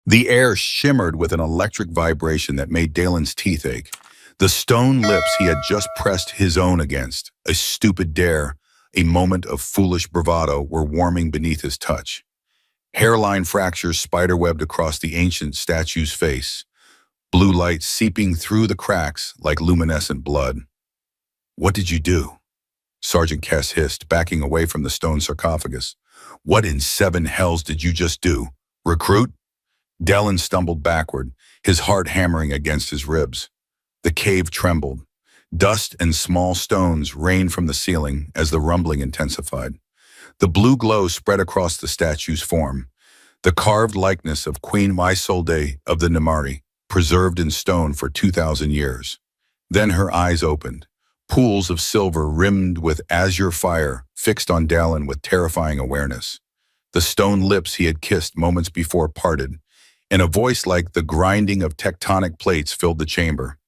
The air shimmered with an electric vibration that made Dalen's teeth ache. The stone lips he had just pressed his own against, a stupid dare, a moment of foolish bravado, were warming beneath his touch. Hairline fractures spiderwebbed across the ancient statue's face, blue light seeping through the cracks like luminescent blood. "What did you do?" Sergeant Cass hissed, backing away from the stone sarcophagus. "What in seven hells did you just do? Recruit?" Dellen stumbled backward, his heart hammering against his ribs. The cave trembled. Dust and small stones rained from the ceiling as the rumbling intensified. The blue glow spread across the statue's form, the carved likeness of Queen Isolde of the Nimari, preserved in stone for 2,000 years. Then her eyes opened, pools of silver rimmed with azure fire fixed on Dallin with terrifying awareness. The stone lips he had kissed moments before parted, and a voice like the grinding of tectonic plates filled the chamber.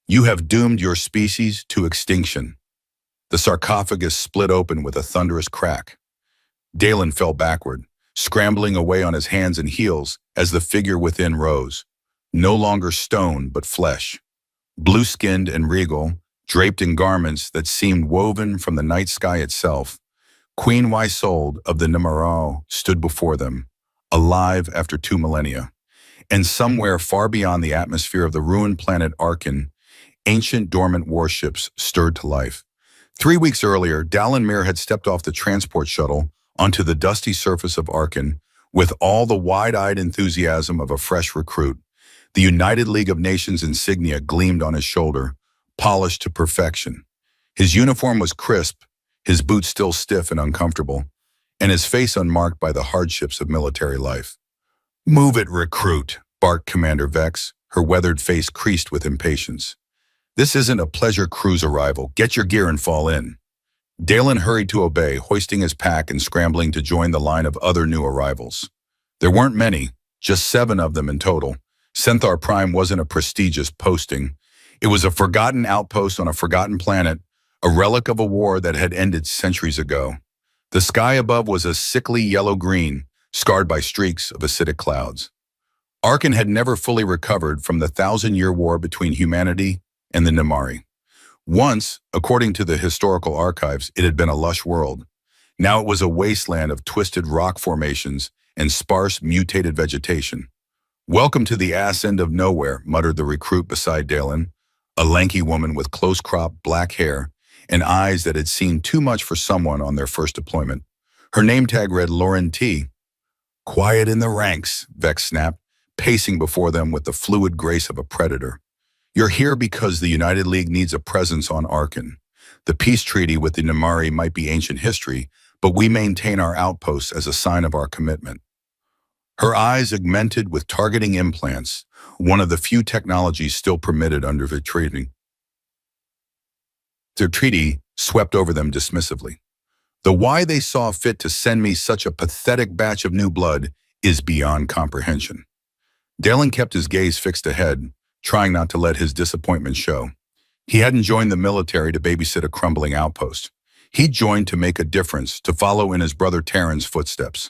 "You have doomed your species to extinction." The sarcophagus split open with a thunderous crack. Dalen fell backward, scrambling away on his hands and heels as the figure within rose, no longer stone but flesh. Blue-skinned and regal, draped in garments that seemed woven from the night sky itself, Queen Isolde of the Nimarau stood before them, alive after 2 millennia. And somewhere far beyond the atmosphere of the ruined planet Arkin, ancient dormant warships stirred to life. 3 weeks earlier, Dalenmir had stepped off the transport shuttle onto the dusty surface of Arkin with all the wide-eyed enthusiasm of a fresh recruit. The United League of Nations insignia gleamed on his shoulder, polished to perfection. His uniform was crisp, his boots still stiff and uncomfortable, and his face unmarked by the hardships of military life. "Move it, recruit," barked Commander Vex, her weathered face creased with impatience. "This isn't a pleasure cruise arrival. Get your gear and fall in." Dalen hurried to obey, hoisting his pack and scrambling to join the line of other new arrivals. There weren't many, just 7 of them in total. Centaur Prime wasn't a prestigious posting. It was a forgotten outpost on a forgotten planet, a relic of a war that had ended centuries ago. The sky above was a sickly yellow-green, scarred by streaks of acidic clouds. Arkin had never fully recovered from the 1,000-year war between humanity and the Nimari. Once, according to the historical archives, it had been a lush world. Now it was a wasteland of twisted rock formations and sparse, mutated vegetation. "Welcome to the ass end of nowhere," muttered the recruit beside Dalen, a lanky woman with close-cropped black hair and eyes that had seen too much for someone on their first deployment. Her name tag read Lauren T. "Quiet in the ranks," Vex snapped, pacing before them with the fluid grace of a predator. "You're here because the United League needs a presence on Arkin. The peace treaty with the Nimari might be ancient history, but we maintain our outposts as a sign of our commitment." Her eyes augmented with targeting implants, one of the few technologies still permitted under the treaty. The treaty swept over them dismissively. The why they saw fit to send me such a pathetic batch of new blood is beyond comprehension. Dalen kept his gaze fixed ahead, trying not to let his disappointment show. He hadn't joined the military to babysit a crumbling outpost. He'd joined to make a difference, to follow in his brother Terran's footsteps.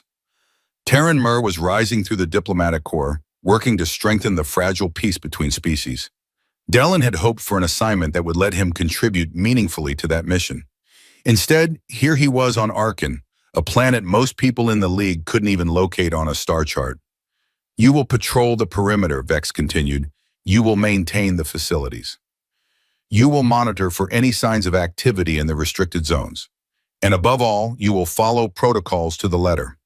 Terran Mur was rising through the diplomatic corps, working to strengthen the fragile peace between species. Dellen had hoped for an assignment that would let him contribute meaningfully to that mission. Instead, here he was on Arkin, a planet most people in the League couldn't even locate on a star chart. "You will patrol the perimeter," Vex continued. "You will maintain the facilities. You will monitor for any signs of activity in the restricted zones. And above all, you will follow protocols to the letter.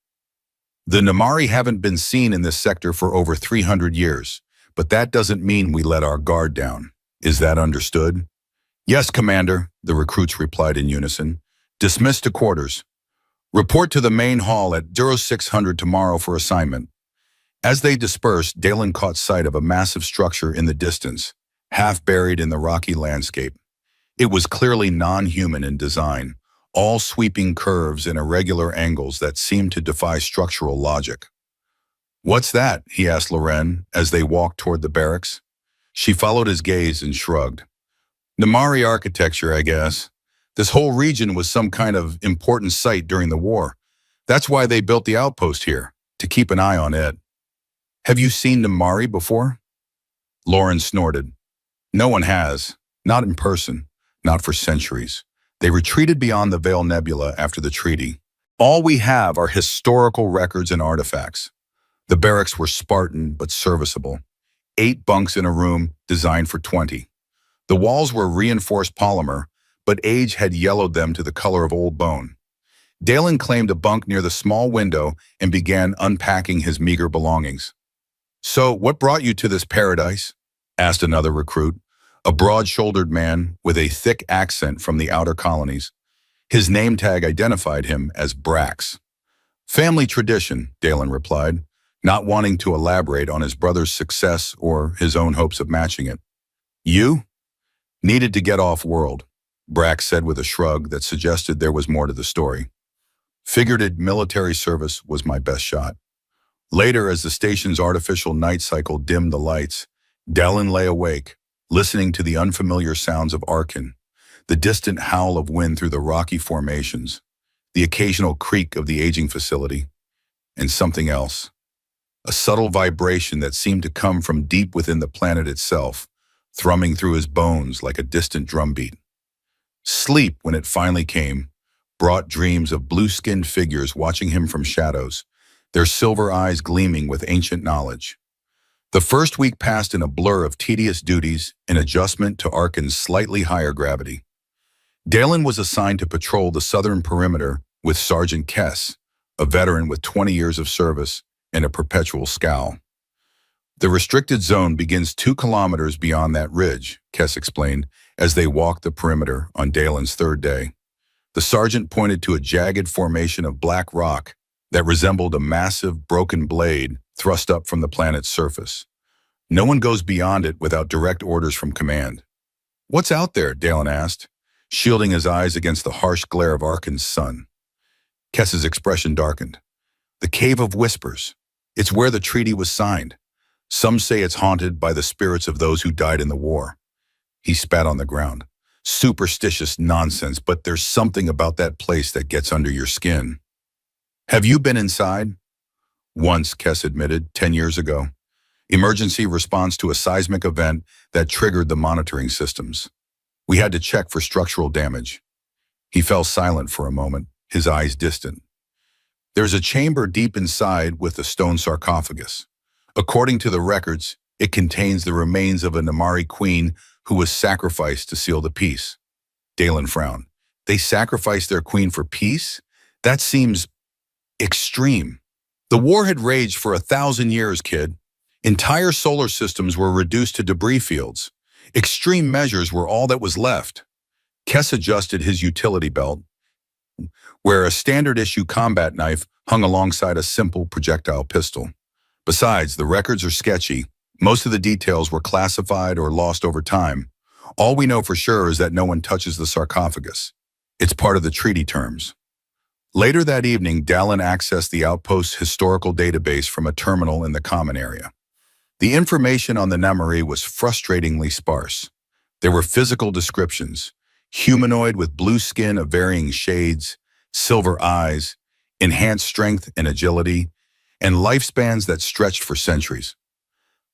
The Nimari haven't been seen in this sector for over 300 years, but that doesn't mean we let our guard down. Is that understood?" "Yes, Commander," the recruits replied in unison. "Dismissed to quarters. Report to the main hall at 0600 tomorrow for assignment." As they dispersed, Dalen caught sight of a massive structure in the distance, half buried in the rocky landscape. It was clearly non-human in design, all sweeping curves and irregular angles that seemed to defy structural logic. "What's that?" he asked Loren as they walked toward the barracks. She followed his gaze and shrugged. "Nimari architecture, I guess. This whole region was some kind of important site during the war. That's why they built the outpost here, to keep an eye on it." Have you seen Namari before? Lauren snorted. No one has. Not in person. Not for centuries. They retreated beyond the Veil Nebula after the treaty. All we have are historical records and artifacts. The barracks were Spartan but serviceable. 8 bunks in a room designed for 20. The walls were reinforced polymer, but age had yellowed them to the color of old bone. Dalen claimed a bunk near the small window and began unpacking his meager belongings. So, what brought you to this paradise? Asked another recruit, a broad-shouldered man with a thick accent from the outer colonies. His name tag identified him as Brax. Family tradition, Dalen replied, not wanting to elaborate on his brother's success or his own hopes of matching it. You? Needed to get off-world, Brax said with a shrug that suggested there was more to the story. Figured military service was my best shot. Later, as the station's artificial night cycle dimmed the lights, Dalen lay awake, listening to the unfamiliar sounds of Arkin, the distant howl of wind through the rocky formations, the occasional creak of the aging facility, and something else. A subtle vibration that seemed to come from deep within the planet itself, thrumming through his bones like a distant drumbeat. Sleep, when it finally came, brought dreams of blue-skinned figures watching him from shadows, their silver eyes gleaming with ancient knowledge. The first week passed in a blur of tedious duties and adjustment to Arkin's slightly higher gravity. Dalen was assigned to patrol the southern perimeter with Sergeant Kess, a veteran with 20 years of service and a perpetual scowl. The restricted zone begins 2 kilometers beyond that ridge, Kess explained, as they walked the perimeter on Dalen's 3rd day. The sergeant pointed to a jagged formation of black rock that resembled a massive, broken blade thrust up from the planet's surface. No one goes beyond it without direct orders from command. What's out there? Dalen asked, shielding his eyes against the harsh glare of Arkin's sun. Kess's expression darkened. The Cave of Whispers. It's where the treaty was signed. Some say it's haunted by the spirits of those who died in the war. He spat on the ground. Superstitious nonsense, but there's something about that place that gets under your skin. Have you been inside? Once, Kess admitted, 10 years ago. Emergency response to a seismic event that triggered the monitoring systems. We had to check for structural damage. He fell silent for a moment, his eyes distant. There's a chamber deep inside with a stone sarcophagus. According to the records, it contains the remains of a Namari queen who was sacrificed to seal the peace. Dalen frowned. They sacrificed their queen for peace? That seems extreme. The war had raged for 1,000 years, kid. Entire solar systems were reduced to debris fields. Extreme measures were all that was left. Kess adjusted his utility belt, where a standard-issue combat knife hung alongside a simple projectile pistol. Besides, the records are sketchy. Most of the details were classified or lost over time. All we know for sure is that no one touches the sarcophagus. It's part of the treaty terms. Later that evening, Dalen accessed the outpost's historical database from a terminal in the common area. The information on the Namari was frustratingly sparse. There were physical descriptions: humanoid with blue skin of varying shades, silver eyes, enhanced strength and agility, and lifespans that stretched for centuries.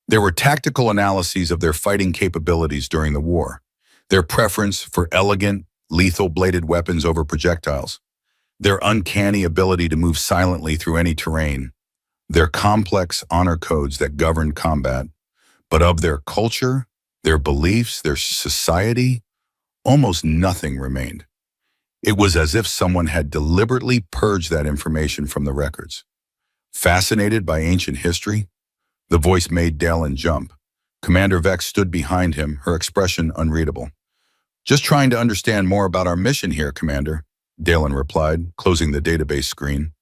There were tactical analyses of their fighting capabilities during the war, their preference for elegant, lethal-bladed weapons over projectiles, their uncanny ability to move silently through any terrain, their complex honor codes that governed combat, but of their culture, their beliefs, their society, almost nothing remained. It was as if someone had deliberately purged that information from the records. Fascinated by ancient history, the voice made Dalen jump. Commander Vex stood behind him, her expression unreadable. Just trying to understand more about our mission here, Commander, Dalen replied, closing the database screen.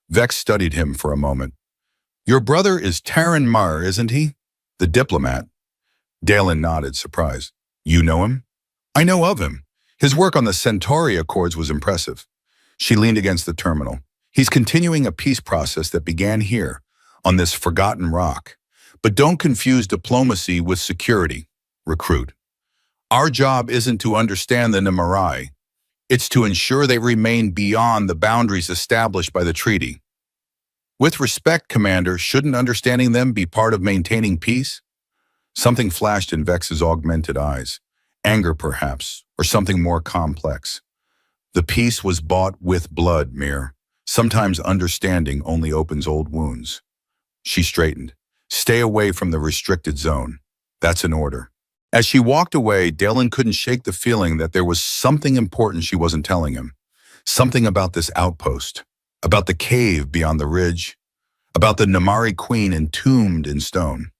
Vex studied him for a moment. Your brother is Taran Mar, isn't he? The diplomat. Dalen nodded, surprised. You know him? I know of him. His work on the Centauri Accords was impressive. She leaned against the terminal. He's continuing a peace process that began here, on this forgotten rock. But don't confuse diplomacy with security, recruit. Our job isn't to understand the Namarai. It's to ensure they remain beyond the boundaries established by the treaty. With respect, Commander, shouldn't understanding them be part of maintaining peace? Something flashed in Vex's augmented eyes. Anger, perhaps, or something more complex. The peace was bought with blood, Mir. Sometimes understanding only opens old wounds. She straightened. Stay away from the restricted zone. That's an order. As she walked away, Dalen couldn't shake the feeling that there was something important she wasn't telling him. Something about this outpost, about the cave beyond the ridge, about the Namari queen entombed in stone.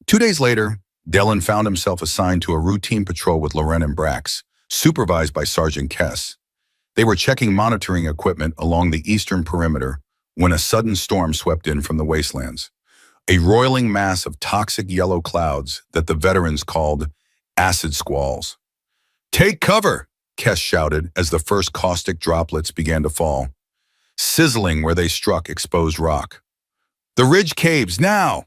2 days later, Dalen found himself assigned to a routine patrol with Loren and Brax, supervised by Sergeant Kess. They were checking monitoring equipment along the eastern perimeter when a sudden storm swept in from the wastelands. A roiling mass of toxic yellow clouds that the veterans called acid squalls. "Take cover!" Kess shouted as the first caustic droplets began to fall, sizzling where they struck exposed rock. "The ridge caves, now!"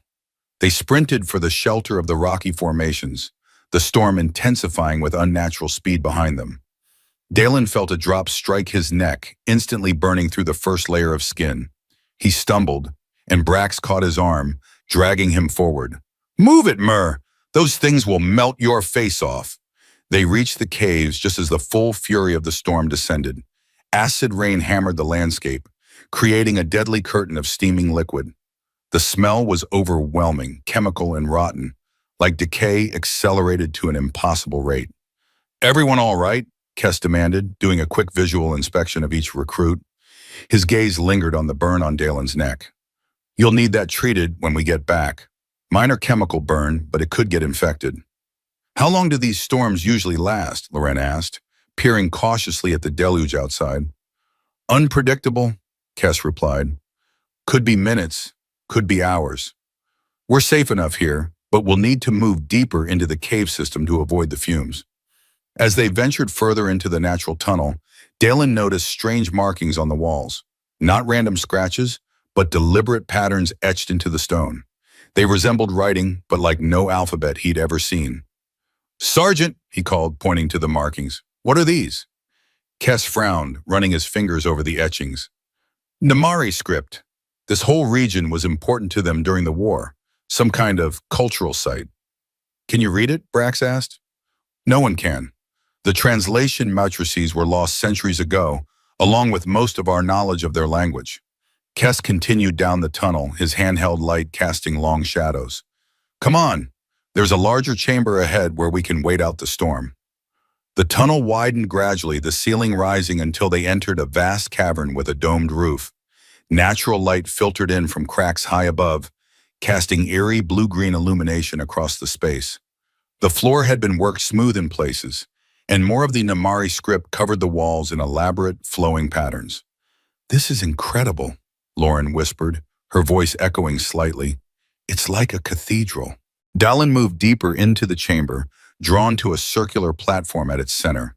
They sprinted for the shelter of the rocky formations, the storm intensifying with unnatural speed behind them. Dalen felt a drop strike his neck, instantly burning through the first layer of skin. He stumbled, and Brax caught his arm, dragging him forward. "Move it, Mur! Those things will melt your face off." They reached the caves just as the full fury of the storm descended. Acid rain hammered the landscape, creating a deadly curtain of steaming liquid. The smell was overwhelming, chemical and rotten, like decay accelerated to an impossible rate. "Everyone all right?" Kess demanded, doing a quick visual inspection of each recruit. His gaze lingered on the burn on Dalen's neck. "You'll need that treated when we get back. Minor chemical burn, but it could get infected." "How long do these storms usually last?" Loren asked, peering cautiously at the deluge outside. "Unpredictable," Kess replied. "Could be minutes, could be hours. We're safe enough here, but we'll need to move deeper into the cave system to avoid the fumes." As they ventured further into the natural tunnel, Dalen noticed strange markings on the walls. Not random scratches, but deliberate patterns etched into the stone. They resembled writing, but like no alphabet he'd ever seen. "Sergeant," he called, pointing to the markings. "What are these?" Kess frowned, running his fingers over the etchings. "Namari script. This whole region was important to them during the war, some kind of cultural site." "Can you read it?" Brax asked. "No one can. The translation matrices were lost centuries ago, along with most of our knowledge of their language." Kess continued down the tunnel, his handheld light casting long shadows. "Come on, there's a larger chamber ahead where we can wait out the storm." The tunnel widened gradually, the ceiling rising until they entered a vast cavern with a domed roof. Natural light filtered in from cracks high above, casting eerie blue-green illumination across the space. The floor had been worked smooth in places, and more of the Namari script covered the walls in elaborate, flowing patterns. "This is incredible," Loren whispered, her voice echoing slightly. "It's like a cathedral." Dalen moved deeper into the chamber, drawn to a circular platform at its center.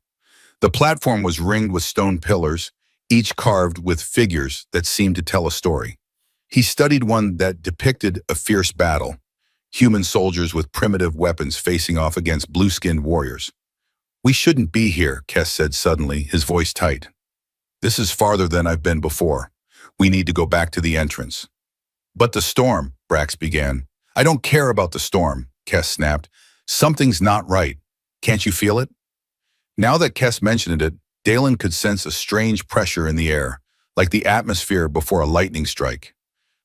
The platform was ringed with stone pillars, each carved with figures that seemed to tell a story. He studied one that depicted a fierce battle, human soldiers with primitive weapons facing off against blue-skinned warriors. "We shouldn't be here," Kess said suddenly, his voice tight. "This is farther than I've been before. We need to go back to the entrance." "But the storm," Brax began. "I don't care about the storm," Kess snapped. "Something's not right. Can't you feel it?" Now that Kess mentioned it, Dalen could sense a strange pressure in the air, like the atmosphere before a lightning strike.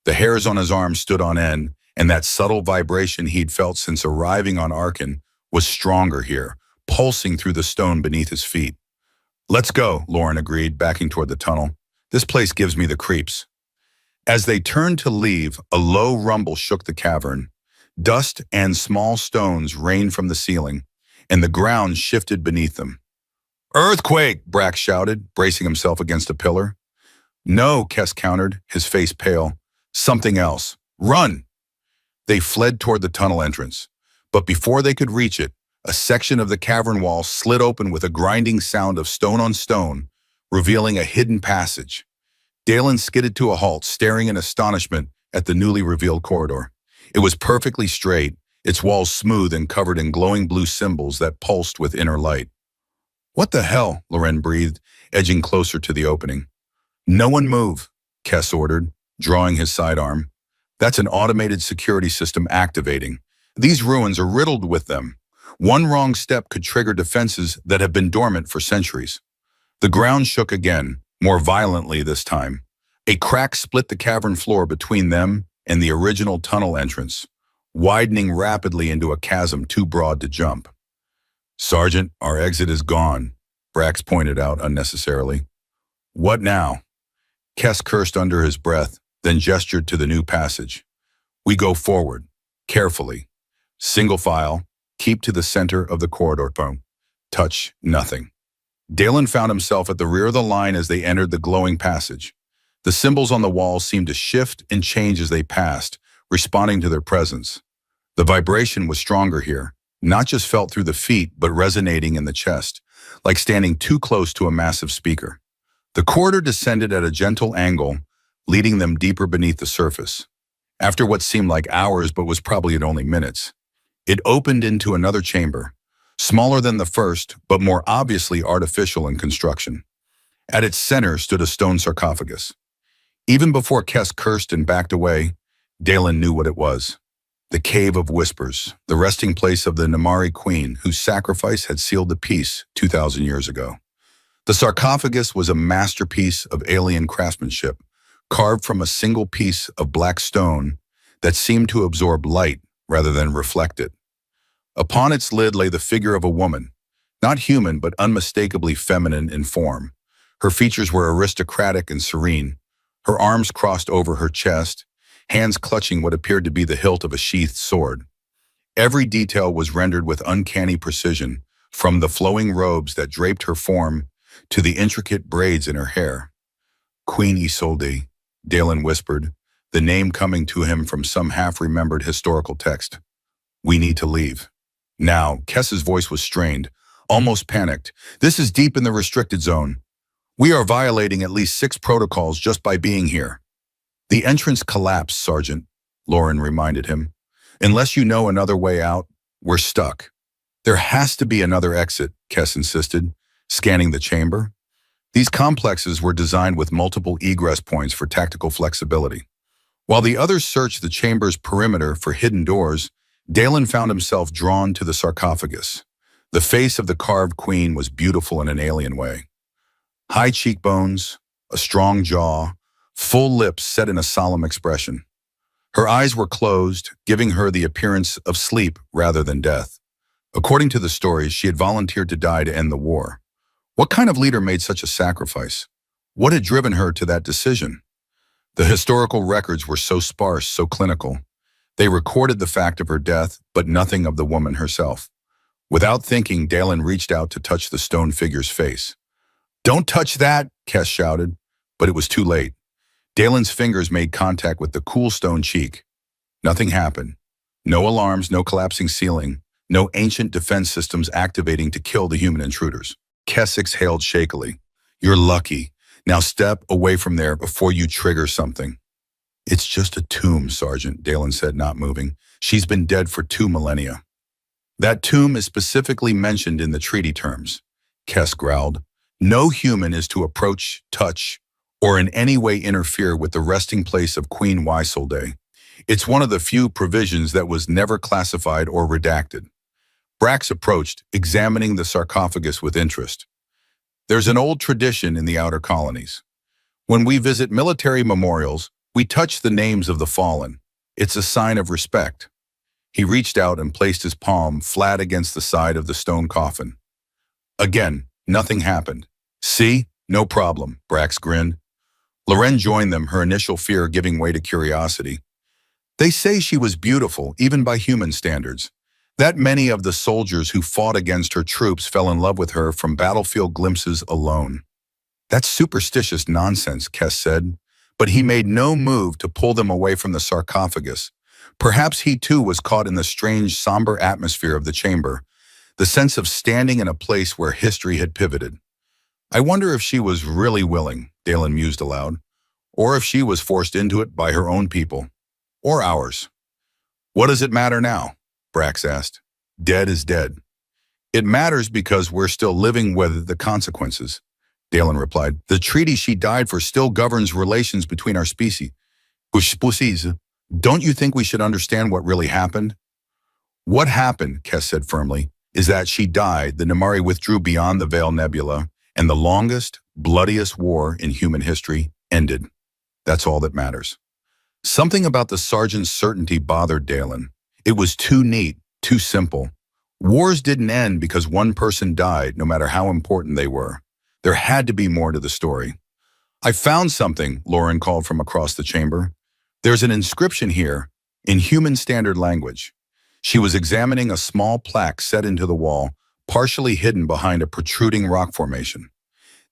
The hairs on his arms stood on end, and that subtle vibration he'd felt since arriving on Arkan was stronger here, pulsing through the stone beneath his feet. "Let's go," Loren agreed, backing toward the tunnel. "This place gives me the creeps." As they turned to leave, a low rumble shook the cavern. Dust and small stones rained from the ceiling, and the ground shifted beneath them. "Earthquake!" Brax shouted, bracing himself against a pillar. "No," Kess countered, his face pale. "Something else. Run!" They fled toward the tunnel entrance, but before they could reach it, a section of the cavern wall slid open with a grinding sound of stone on stone, revealing a hidden passage. Dalen skidded to a halt, staring in astonishment at the newly revealed corridor. It was perfectly straight, its walls smooth and covered in glowing blue symbols that pulsed with inner light. "What the hell?" Loren breathed, edging closer to the opening. "No one move," Kess ordered. drawing his sidearm. That's an automated security system activating. These ruins are riddled with them. One wrong step could trigger defenses that have been dormant for centuries. The ground shook again, more violently this time. A crack split the cavern floor between them and the original tunnel entrance, widening rapidly into a chasm too broad to jump. "Sergeant, our exit is gone," Brax pointed out unnecessarily. "What now?" Kess cursed under his breath, then gestured to the new passage. "We go forward, carefully. Single file, keep to the center of the corridor. Touch nothing." Dalen found himself at the rear of the line as they entered the glowing passage. The symbols on the wall seemed to shift and change as they passed, responding to their presence. The vibration was stronger here, not just felt through the feet, but resonating in the chest, like standing too close to a massive speaker. The corridor descended at a gentle angle, leading them deeper beneath the surface. After what seemed like hours but was probably only minutes, it opened into another chamber, smaller than the first, but more obviously artificial in construction. At its center stood a stone sarcophagus. Even before Kess cursed and backed away, Dalen knew what it was. The Cave of Whispers, the resting place of the Namari Queen, whose sacrifice had sealed the peace 2,000 years ago. The sarcophagus was a masterpiece of alien craftsmanship, carved from a single piece of black stone that seemed to absorb light rather than reflect it. Upon its lid lay the figure of a woman, not human but unmistakably feminine in form. Her features were aristocratic and serene, her arms crossed over her chest, hands clutching what appeared to be the hilt of a sheathed sword. Every detail was rendered with uncanny precision, from the flowing robes that draped her form to the intricate braids in her hair. "Queen Isolde," Dalen whispered, the name coming to him from some half-remembered historical text. "We need to leave." Now, Kess's voice was strained, almost panicked. "This is deep in the restricted zone. We are violating at least 6 protocols just by being here." "The entrance collapsed, Sergeant," Lauren reminded him. "Unless you know another way out, we're stuck." "There has to be another exit," Kess insisted, scanning the chamber. These complexes were designed with multiple egress points for tactical flexibility. While the others searched the chamber's perimeter for hidden doors, Dalen found himself drawn to the sarcophagus. The face of the carved queen was beautiful in an alien way. High cheekbones, a strong jaw, full lips set in a solemn expression. Her eyes were closed, giving her the appearance of sleep rather than death. According to the stories, she had volunteered to die to end the war. What kind of leader made such a sacrifice? What had driven her to that decision? The historical records were so sparse, so clinical. They recorded the fact of her death, but nothing of the woman herself. Without thinking, Dalen reached out to touch the stone figure's face. "Don't touch that," Kess shouted, but it was too late. Dalen's fingers made contact with the cool stone cheek. Nothing happened. No alarms, no collapsing ceiling, no ancient defense systems activating to kill the human intruders. Kess exhaled shakily. "You're lucky. Now step away from there before you trigger something." "It's just a tomb, Sergeant," Dalen said, not moving. "She's been dead for 2 millennia. "That tomb is specifically mentioned in the treaty terms," Kess growled. "No human is to approach, touch, or in any way interfere with the resting place of Queen Isolde. It's one of the few provisions that was never classified or redacted." Brax approached, examining the sarcophagus with interest. "There's an old tradition in the outer colonies. When we visit military memorials, we touch the names of the fallen. It's a sign of respect." He reached out and placed his palm flat against the side of the stone coffin. Again, nothing happened. "See? No problem," Brax grinned. Loren joined them, her initial fear giving way to curiosity. "They say she was beautiful, even by human standards. That many of the soldiers who fought against her troops fell in love with her from battlefield glimpses alone." "That's superstitious nonsense," Kess said, but he made no move to pull them away from the sarcophagus. Perhaps he too was caught in the strange, somber atmosphere of the chamber, the sense of standing in a place where history had pivoted. "I wonder if she was really willing," Dalen mused aloud, "or if she was forced into it by her own people, or ours." "What does it matter now?" Brax asked. "Dead is dead." "It matters because we're still living with the consequences," Dalen replied. "The treaty she died for still governs relations between our species. Pussies, don't you think we should understand what really happened? What happened, Kess said firmly, is that she died, the Namari withdrew beyond the Veil Nebula, and the longest, bloodiest war in human history ended. That's all that matters. Something about the sergeant's certainty bothered Dalen. It was too neat, too simple. Wars didn't end because one person died, no matter how important they were. There had to be more to the story. I found something, Lauren called from across the chamber. There's an inscription here, in human standard language. She was examining a small plaque set into the wall, partially hidden behind a protruding rock formation.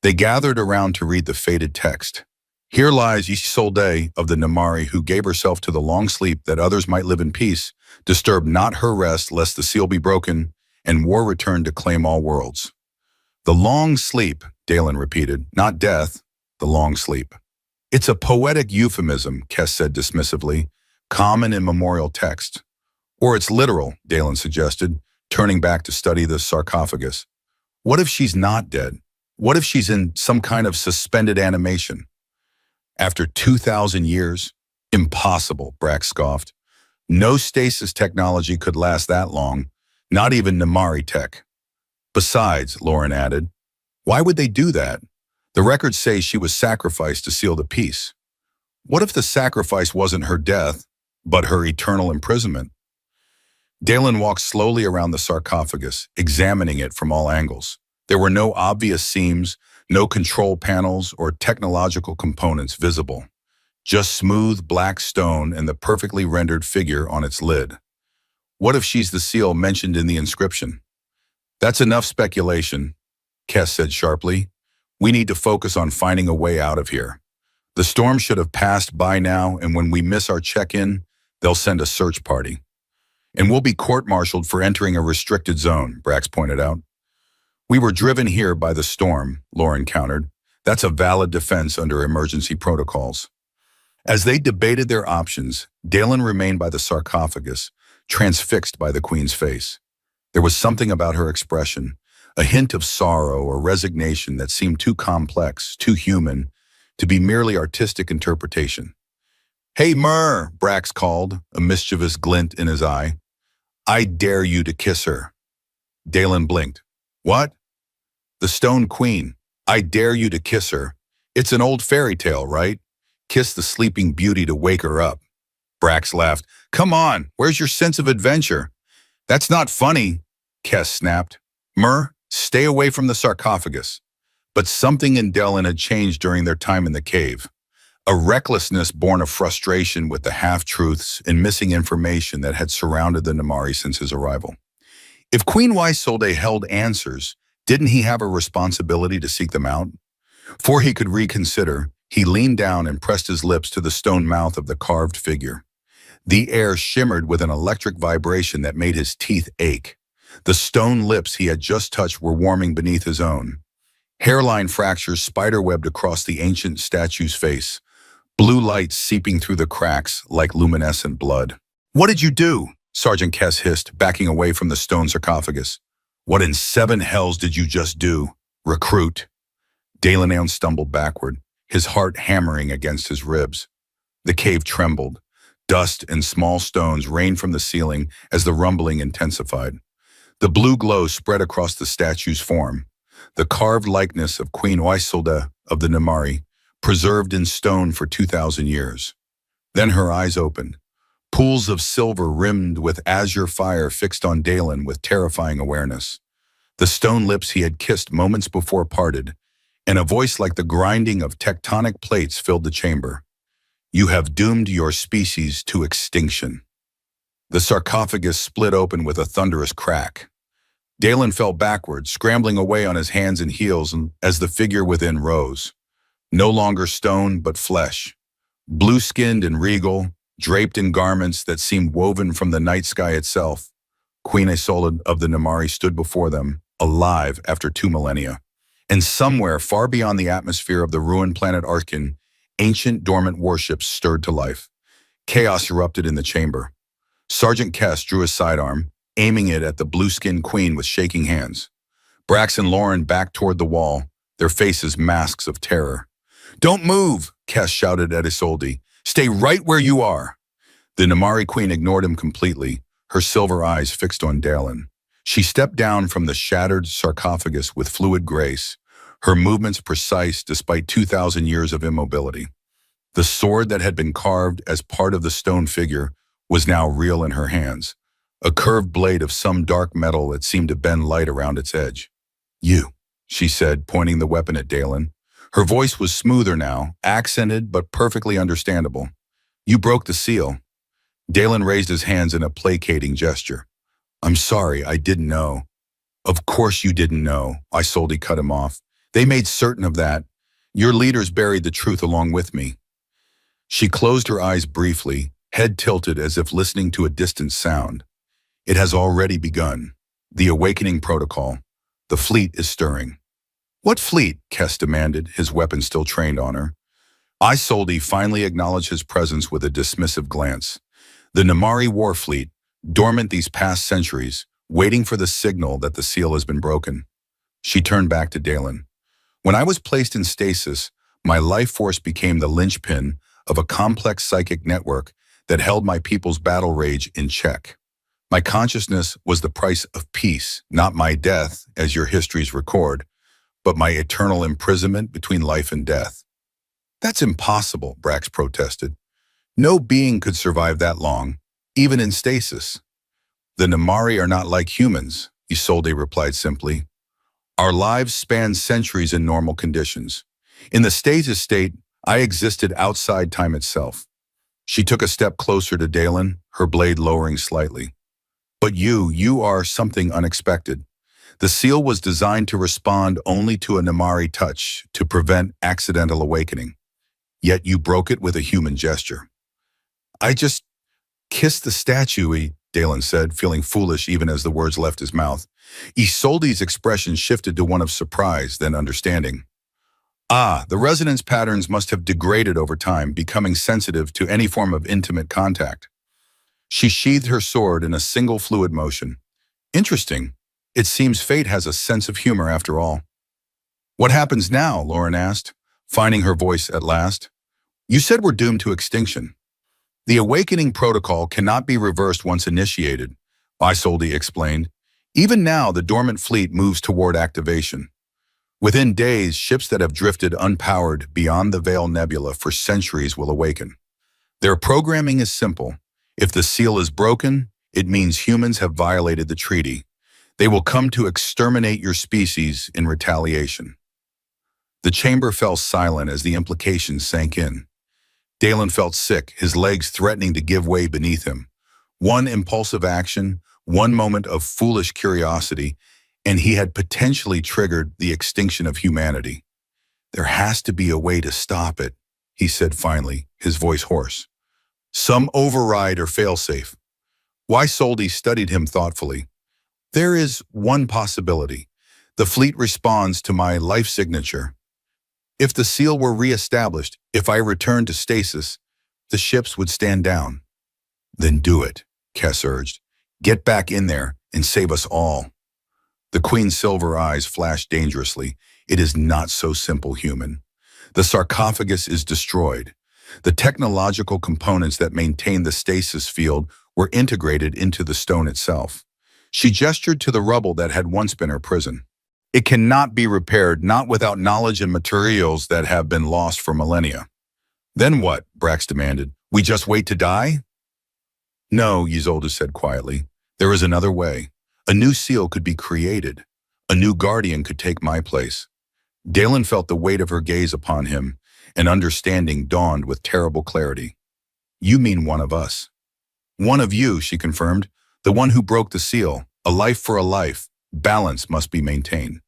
They gathered around to read the faded text. Here lies Isolde of the Namari, who gave herself to the long sleep that others might live in peace, disturb not her rest lest the seal be broken, and war return to claim all worlds. The long sleep, Dalen repeated, not death, the long sleep. It's a poetic euphemism, Kess said dismissively, common in memorial text. Or it's literal, Dalen suggested, turning back to study the sarcophagus. What if she's not dead? What if she's in some kind of suspended animation? After 2,000 years? Impossible, Brack scoffed. No stasis technology could last that long, not even Namari tech. Besides, Lauren added, why would they do that? The records say she was sacrificed to seal the peace. What if the sacrifice wasn't her death, but her eternal imprisonment? Dalen walked slowly around the sarcophagus, examining it from all angles. There were no obvious seams, no control panels or technological components visible. Just smooth black stone and the perfectly rendered figure on its lid. What if she's the seal mentioned in the inscription? That's enough speculation, Kess said sharply. We need to focus on finding a way out of here. The storm should have passed by now, and when we miss our check-in, they'll send a search party. And we'll be court-martialed for entering a restricted zone, Brax pointed out. We were driven here by the storm, Lauren countered. That's a valid defense under emergency protocols. As they debated their options, Dalen remained by the sarcophagus, transfixed by the Queen's face. There was something about her expression, a hint of sorrow or resignation that seemed too complex, too human, to be merely artistic interpretation. Hey, Myrrh, Brax called, a mischievous glint in his eye. I dare you to kiss her. Dalen blinked. What? The Stone Queen. I dare you to kiss her. It's an old fairy tale, right? Kiss the sleeping beauty to wake her up. Brax laughed. Come on, where's your sense of adventure? That's not funny, Kess snapped. Myrrh, stay away from the sarcophagus. But something in Dalen had changed during their time in the cave. A recklessness born of frustration with the half-truths and missing information that had surrounded the Namari since his arrival. If Queen Isolde held answers, didn't he have a responsibility to seek them out? Before he could reconsider, he leaned down and pressed his lips to the stone mouth of the carved figure. The air shimmered with an electric vibration that made his teeth ache. The stone lips he had just touched were warming beneath his own. Hairline fractures spiderwebbed across the ancient statue's face, blue light seeping through the cracks like luminescent blood. What did you do? Sergeant Kess hissed, backing away from the stone sarcophagus. What in seven hells did you just do? Recruit. Dalen stumbled backward, his heart hammering against his ribs. The cave trembled. Dust and small stones rained from the ceiling as the rumbling intensified. The blue glow spread across the statue's form. The carved likeness of Queen Isolde of the Namari, preserved in stone for 2,000 years. Then her eyes opened. Pools of silver rimmed with azure fire fixed on Dalen with terrifying awareness. The stone lips he had kissed moments before parted, and a voice like the grinding of tectonic plates filled the chamber. You have doomed your species to extinction. The sarcophagus split open with a thunderous crack. Dalen fell backward, scrambling away on his hands and heels as the figure within rose. No longer stone, but flesh. Blue-skinned and regal, draped in garments that seemed woven from the night sky itself, Queen Isolde of the Namari stood before them, alive after 2 millennia. And somewhere far beyond the atmosphere of the ruined planet Arkin, ancient dormant warships stirred to life. Chaos erupted in the chamber. Sergeant Kess drew his sidearm, aiming it at the blue-skinned queen with shaking hands. Brax and Lauren backed toward the wall, their faces masks of terror. Don't move, Kess shouted at Isolde. Stay right where you are. The Namari Queen ignored him completely, her silver eyes fixed on Dalen. She stepped down from the shattered sarcophagus with fluid grace, her movements precise despite 2,000 years of immobility. The sword that had been carved as part of the stone figure was now real in her hands, a curved blade of some dark metal that seemed to bend light around its edge. You, she said, pointing the weapon at Dalen. Her voice was smoother now, accented but perfectly understandable. You broke the seal. Dalen raised his hands in a placating gesture. I'm sorry, I didn't know. Of course you didn't know, Isolde cut him off. They made certain of that. Your leaders buried the truth along with me. She closed her eyes briefly, head tilted as if listening to a distant sound. It has already begun. The awakening protocol. The fleet is stirring. What fleet? Kess demanded, his weapon still trained on her. Isolde finally acknowledged his presence with a dismissive glance. The Namari war fleet, dormant these past centuries, waiting for the signal that the seal has been broken. She turned back to Dalen. When I was placed in stasis, my life force became the linchpin of a complex psychic network that held my people's battle rage in check. My consciousness was the price of peace, not my death, as your histories record, but my eternal imprisonment between life and death. That's impossible, Brax protested. No being could survive that long, even in stasis. The Namari are not like humans, Isolde replied simply. Our lives span centuries in normal conditions. In the stasis state, I existed outside time itself. She took a step closer to Dalen, her blade lowering slightly. But you are something unexpected. The seal was designed to respond only to a Namari touch to prevent accidental awakening. Yet you broke it with a human gesture. I just kissed the statue, Dalen said, feeling foolish even as the words left his mouth. Isolde's expression shifted to one of surprise, then understanding. Ah, the resonance patterns must have degraded over time, becoming sensitive to any form of intimate contact. She sheathed her sword in a single fluid motion. Interesting. It seems fate has a sense of humor after all. What happens now? Lauren asked, finding her voice at last. You said we're doomed to extinction. The awakening protocol cannot be reversed once initiated, Isolde explained. Even now, the dormant fleet moves toward activation. Within days, ships that have drifted unpowered beyond the Veil Nebula for centuries will awaken. Their programming is simple. If the seal is broken, it means humans have violated the treaty. They will come to exterminate your species in retaliation. The chamber fell silent as the implications sank in. Dalen felt sick, his legs threatening to give way beneath him. One impulsive action, one moment of foolish curiosity, and he had potentially triggered the extinction of humanity. There has to be a way to stop it, he said finally, his voice hoarse. Some override or failsafe. Isolde studied him thoughtfully. There is one possibility. The fleet responds to my life signature. If the seal were re-established, if I returned to stasis, the ships would stand down. Then do it, Kess urged. Get back in there and save us all. The Queen's silver eyes flashed dangerously. It is not so simple, human. The sarcophagus is destroyed. The technological components that maintain the stasis field were integrated into the stone itself. She gestured to the rubble that had once been her prison. It cannot be repaired, not without knowledge and materials that have been lost for millennia. Then what? Brax demanded. We just wait to die? No, Isolde said quietly. There is another way. A new seal could be created. A new guardian could take my place. Dalen felt the weight of her gaze upon him, and understanding dawned with terrible clarity. You mean one of us. One of you, she confirmed. The one who broke the seal. A life for a life. Balance must be maintained.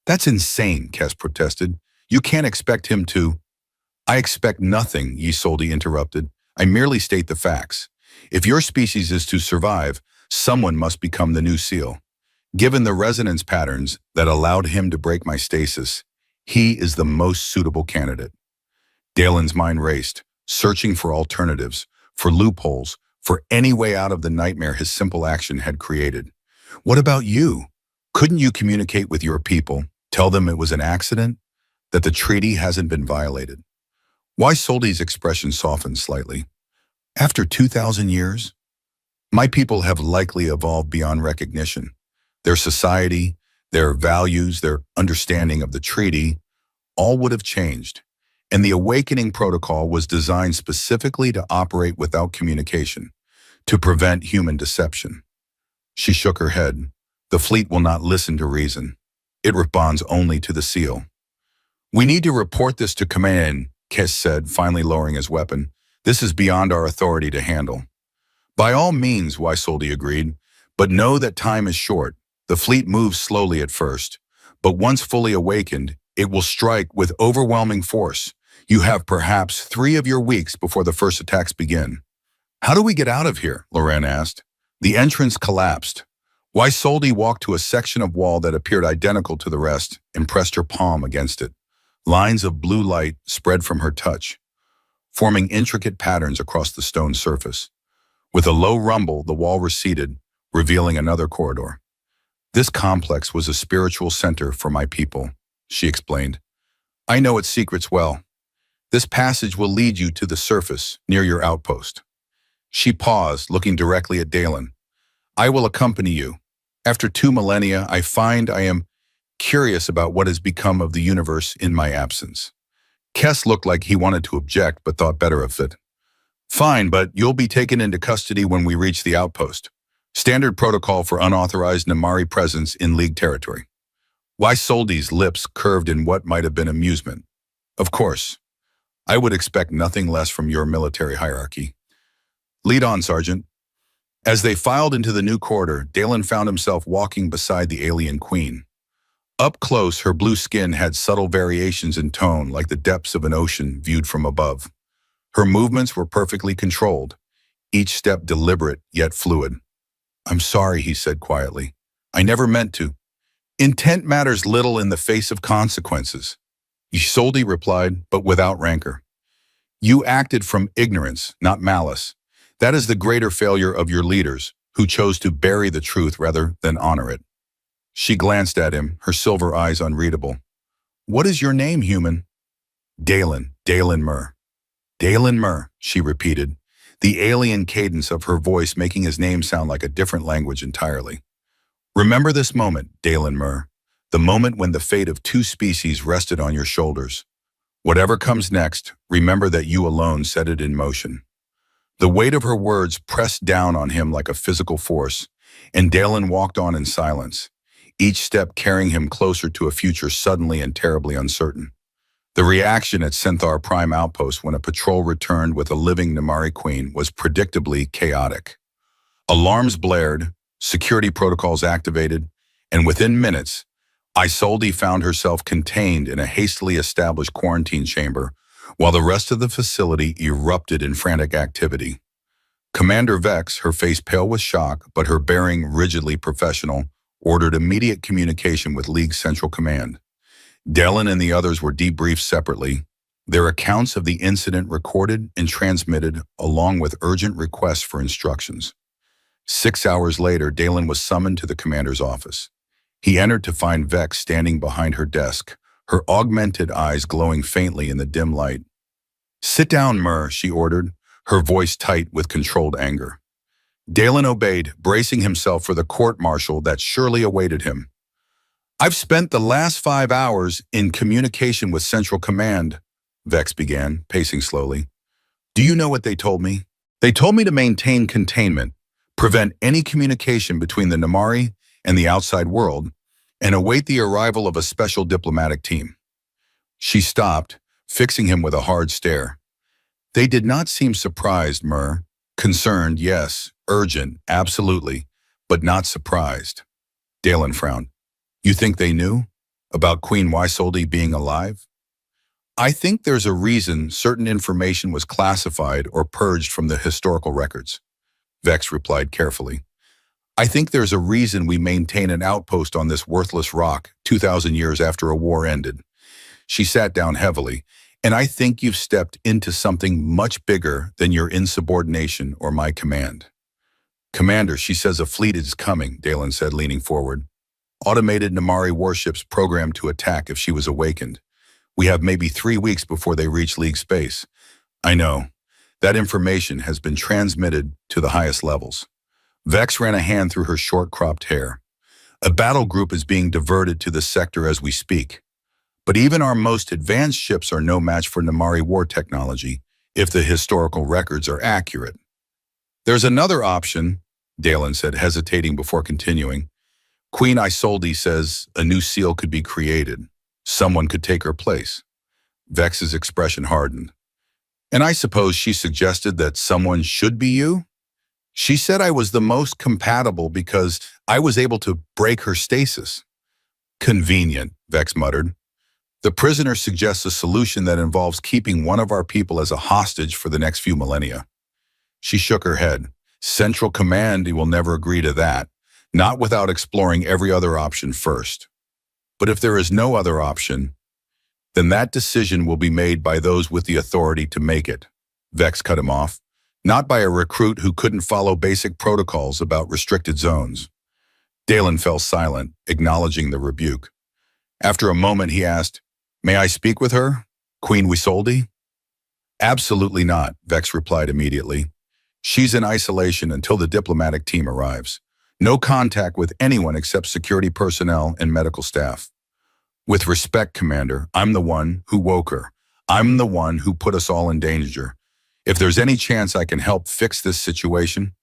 That's insane, Kess protested. You can't expect him to. I expect nothing, Isolde interrupted. I merely state the facts. If your species is to survive, someone must become the new seal. Given the resonance patterns that allowed him to break my stasis, he is the most suitable candidate. Dalen's mind raced, searching for alternatives, for loopholes, for any way out of the nightmare his simple action had created. What about you? Couldn't you communicate with your people, tell them it was an accident, that the treaty hasn't been violated? Soldi's expression softened slightly. After 2,000 years, my people have likely evolved beyond recognition. Their society, their values, their understanding of the treaty, all would have changed. And the awakening protocol was designed specifically to operate without communication, to prevent human deception. She shook her head. The fleet will not listen to reason. It responds only to the seal. We need to report this to command, Kes said, finally lowering his weapon. This is beyond our authority to handle. By all means, Soldi agreed, but know that time is short. The fleet moves slowly at first, but once fully awakened, it will strike with overwhelming force. You have perhaps 3 of your weeks before the first attacks begin. How do we get out of here? Loren asked. The entrance collapsed. Soldi walked to a section of wall that appeared identical to the rest and pressed her palm against it. Lines of blue light spread from her touch, forming intricate patterns across the stone surface. With a low rumble, the wall receded, revealing another corridor. This complex was a spiritual center for my people, she explained. I know its secrets well. This passage will lead you to the surface, near your outpost. She paused, looking directly at Dalen. I will accompany you. After 2 millennia, I find I am curious about what has become of the universe in my absence. Kes looked like he wanted to object, but thought better of it. Fine, but you'll be taken into custody when we reach the outpost. Standard protocol for unauthorized Namari presence in League territory. Soldi's lips curved in what might have been amusement. Of course. I would expect nothing less from your military hierarchy. Lead on, Sergeant. As they filed into the new corridor, Dalen found himself walking beside the alien queen. Up close, her blue skin had subtle variations in tone, like the depths of an ocean viewed from above. Her movements were perfectly controlled, each step deliberate yet fluid. I'm sorry, he said quietly. I never meant to. Intent matters little in the face of consequences. Soldi replied, but without rancor. You acted from ignorance, not malice. That is the greater failure of your leaders, who chose to bury the truth rather than honor it. She glanced at him, her silver eyes unreadable. What is your name, human? Dalen Mur. Dalen Mur, she repeated, the alien cadence of her voice making his name sound like a different language entirely. Remember this moment, Dalen Mur, the moment when the fate of 2 species rested on your shoulders. Whatever comes next, remember that you alone set it in motion. The weight of her words pressed down on him like a physical force, and Dalen walked on in silence, each step carrying him closer to a future suddenly and terribly uncertain. The reaction at Synthar Prime Outpost when a patrol returned with a living Namari Queen was predictably chaotic. Alarms blared, security protocols activated, and within minutes, Soldi found herself contained in a hastily established quarantine chamber, while the rest of the facility erupted in frantic activity. Commander Vex, her face pale with shock, but her bearing rigidly professional, ordered immediate communication with League Central Command. Dalen and the others were debriefed separately, their accounts of the incident recorded and transmitted along with urgent requests for instructions. 6 hours later, Dalen was summoned to the commander's office. He entered to find Vex standing behind her desk, her augmented eyes glowing faintly in the dim light. Sit down, Mur, she ordered, her voice tight with controlled anger. Dalen obeyed, bracing himself for the court-martial that surely awaited him. I've spent the last 5 hours in communication with Central Command, Vex began, pacing slowly. Do you know what they told me? They told me to maintain containment, prevent any communication between the Namari and the outside world, and await the arrival of a special diplomatic team. She stopped, fixing him with a hard stare. They did not seem surprised, Mur. Concerned, yes. Urgent, absolutely. But not surprised. Dalen frowned. You think they knew? About Queen Soldi being alive? I think there's a reason certain information was classified or purged from the historical records. Vex replied carefully. I think there's a reason we maintain an outpost on this worthless rock 2,000 years after a war ended. She sat down heavily, and I think you've stepped into something much bigger than your insubordination or my command. Commander, she says a fleet is coming, Dalen said, leaning forward. Automated Namari warships programmed to attack if she was awakened. We have maybe 3 weeks before they reach League space. I know. That information has been transmitted to the highest levels. Vex ran a hand through her short-cropped hair. A battle group is being diverted to the sector as we speak. But even our most advanced ships are no match for Namari war technology, if the historical records are accurate. There's another option, Dalen said, hesitating before continuing. Queen Isolde says a new seal could be created. Someone could take her place. Vex's expression hardened. And I suppose she suggested that someone should be you? She said I was the most compatible because I was able to break her stasis. Convenient, Vex muttered. The prisoner suggests a solution that involves keeping one of our people as a hostage for the next few millennia. She shook her head. Central Command will never agree to that, not without exploring every other option first. But if there is no other option, then that decision will be made by those with the authority to make it. Vex cut him off, not by a recruit who couldn't follow basic protocols about restricted zones. Dalen fell silent, acknowledging the rebuke. After a moment, he asked, "May I speak with her, Queen Isolde?" "Absolutely not," Vex replied immediately. "She's in isolation until the diplomatic team arrives. No contact with anyone except security personnel and medical staff. With respect, Commander, I'm the one who woke her. I'm the one who put us all in danger. If there's any chance I can help fix this situation..."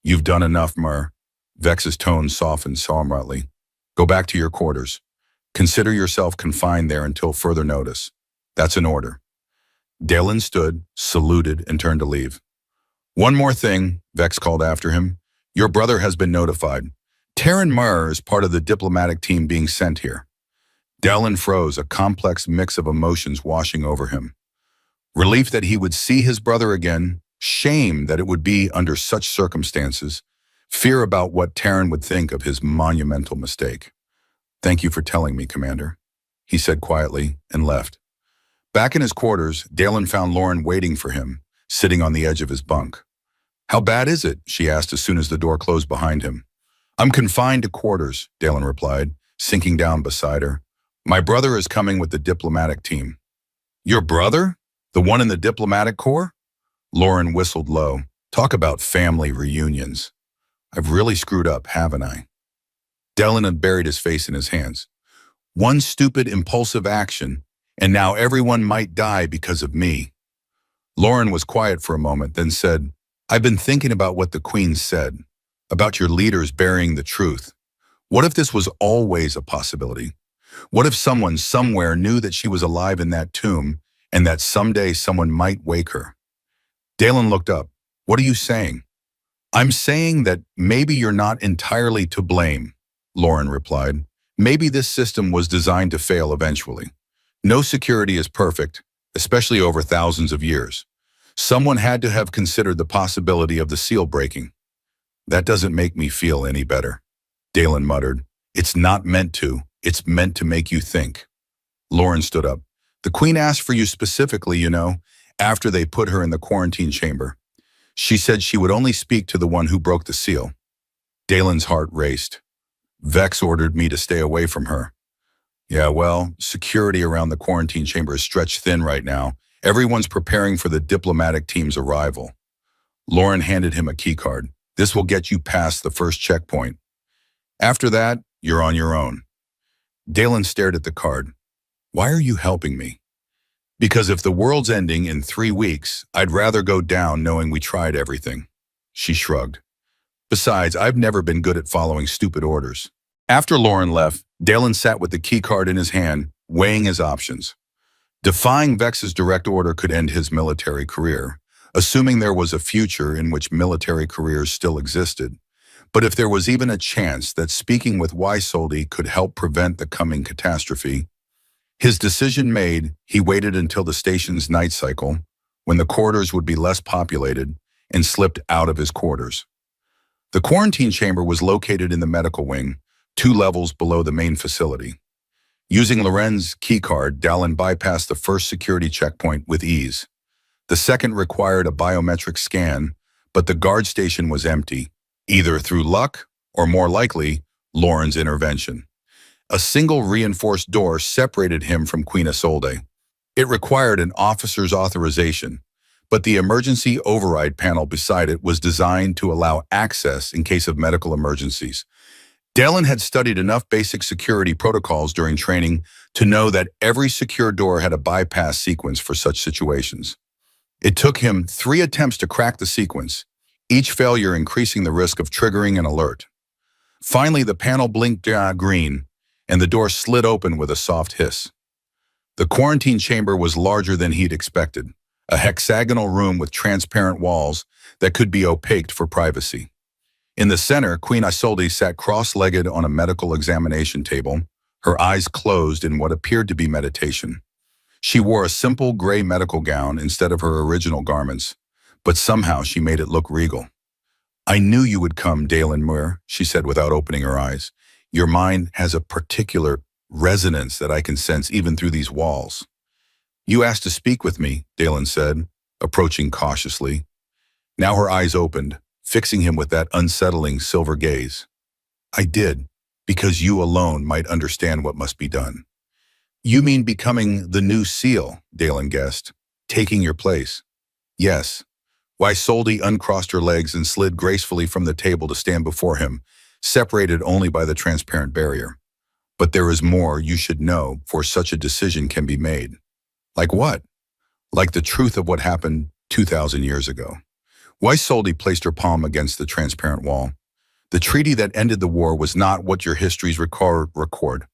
"You've done enough, Mur." Vex's tone softened somewhatly. "Go back to your quarters. Consider yourself confined there until further notice. That's an order." Dalen stood, saluted, and turned to leave. "One more thing," Vex called after him. "Your brother has been notified. Terran Mur is part of the diplomatic team being sent here." Dalen froze, a complex mix of emotions washing over him. Relief that he would see his brother again, shame that it would be under such circumstances, fear about what Terran would think of his monumental mistake. "Thank you for telling me, Commander," he said quietly and left. Back in his quarters, Dalen found Lauren waiting for him, sitting on the edge of his bunk. "How bad is it?" she asked as soon as the door closed behind him. "I'm confined to quarters," Dalen replied, sinking down beside her. "My brother is coming with the diplomatic team." "Your brother? The one in the diplomatic corps?" Lauren whistled low. "Talk about family reunions. I've really screwed up, haven't I?" Dellen had buried his face in his hands. "One stupid, impulsive action, and now everyone might die because of me." Lauren was quiet for a moment, then said, "I've been thinking about what the Queen said, about your leaders burying the truth. What if this was always a possibility? What if someone somewhere knew that she was alive in that tomb and that someday someone might wake her?" Dalen looked up. "What are you saying?" "I'm saying that maybe you're not entirely to blame," Lauren replied. "Maybe this system was designed to fail eventually. No security is perfect, especially over thousands of years. Someone had to have considered the possibility of the seal breaking." "That doesn't make me feel any better," Dalen muttered. "It's not meant to. It's meant to make you think." Lauren stood up. "The Queen asked for you specifically, after they put her in the quarantine chamber. She said she would only speak to the one who broke the seal." Dalen's heart raced. "Vex ordered me to stay away from her." "Yeah, well, security around the quarantine chamber is stretched thin right now. Everyone's preparing for the diplomatic team's arrival." Lauren handed him a keycard. "This will get you past the first checkpoint. After that, you're on your own." Dalen stared at the card. "Why are you helping me?" "Because if the world's ending in 3 weeks, I'd rather go down knowing we tried everything." She shrugged. "Besides, I've never been good at following stupid orders." After Lauren left, Dalen sat with the keycard in his hand, weighing his options. Defying Vex's direct order could end his military career, assuming there was a future in which military careers still existed. But if there was even a chance that speaking with Isolde could help prevent the coming catastrophe, his decision made, he waited until the station's night cycle, when the corridors would be less populated, and slipped out of his quarters. The quarantine chamber was located in the medical wing, 2 levels below the main facility. Using Loren's keycard, Dalen bypassed the first security checkpoint with ease. The second required a biometric scan, but the guard station was empty, either through luck or, more likely, Lauren's intervention. A single reinforced door separated him from Queen Isolde. It required an officer's authorization, but the emergency override panel beside it was designed to allow access in case of medical emergencies. Dalen had studied enough basic security protocols during training to know that every secure door had a bypass sequence for such situations. It took him 3 attempts to crack the sequence, each failure increasing the risk of triggering an alert. Finally, the panel blinked green, and the door slid open with a soft hiss. The quarantine chamber was larger than he'd expected, a hexagonal room with transparent walls that could be opaqued for privacy. In the center, Queen Isolde sat cross-legged on a medical examination table, her eyes closed in what appeared to be meditation. She wore a simple gray medical gown instead of her original garments, but somehow she made it look regal. "I knew you would come, Dalen Muir," she said without opening her eyes. "Your mind has a particular resonance that I can sense even through these walls." "You asked to speak with me," Dalen said, approaching cautiously. Now her eyes opened, fixing him with that unsettling silver gaze. "I did, because you alone might understand what must be done." "You mean becoming the new SEAL," Dalen guessed, "taking your place?" "Yes." Isolde uncrossed her legs and slid gracefully from the table to stand before him, separated only by the transparent barrier. "But there is more you should know before such a decision can be made." "Like what?" "Like the truth of what happened 2,000 years ago." Isolde placed her palm against the transparent wall. "The treaty that ended the war was not what your histories record.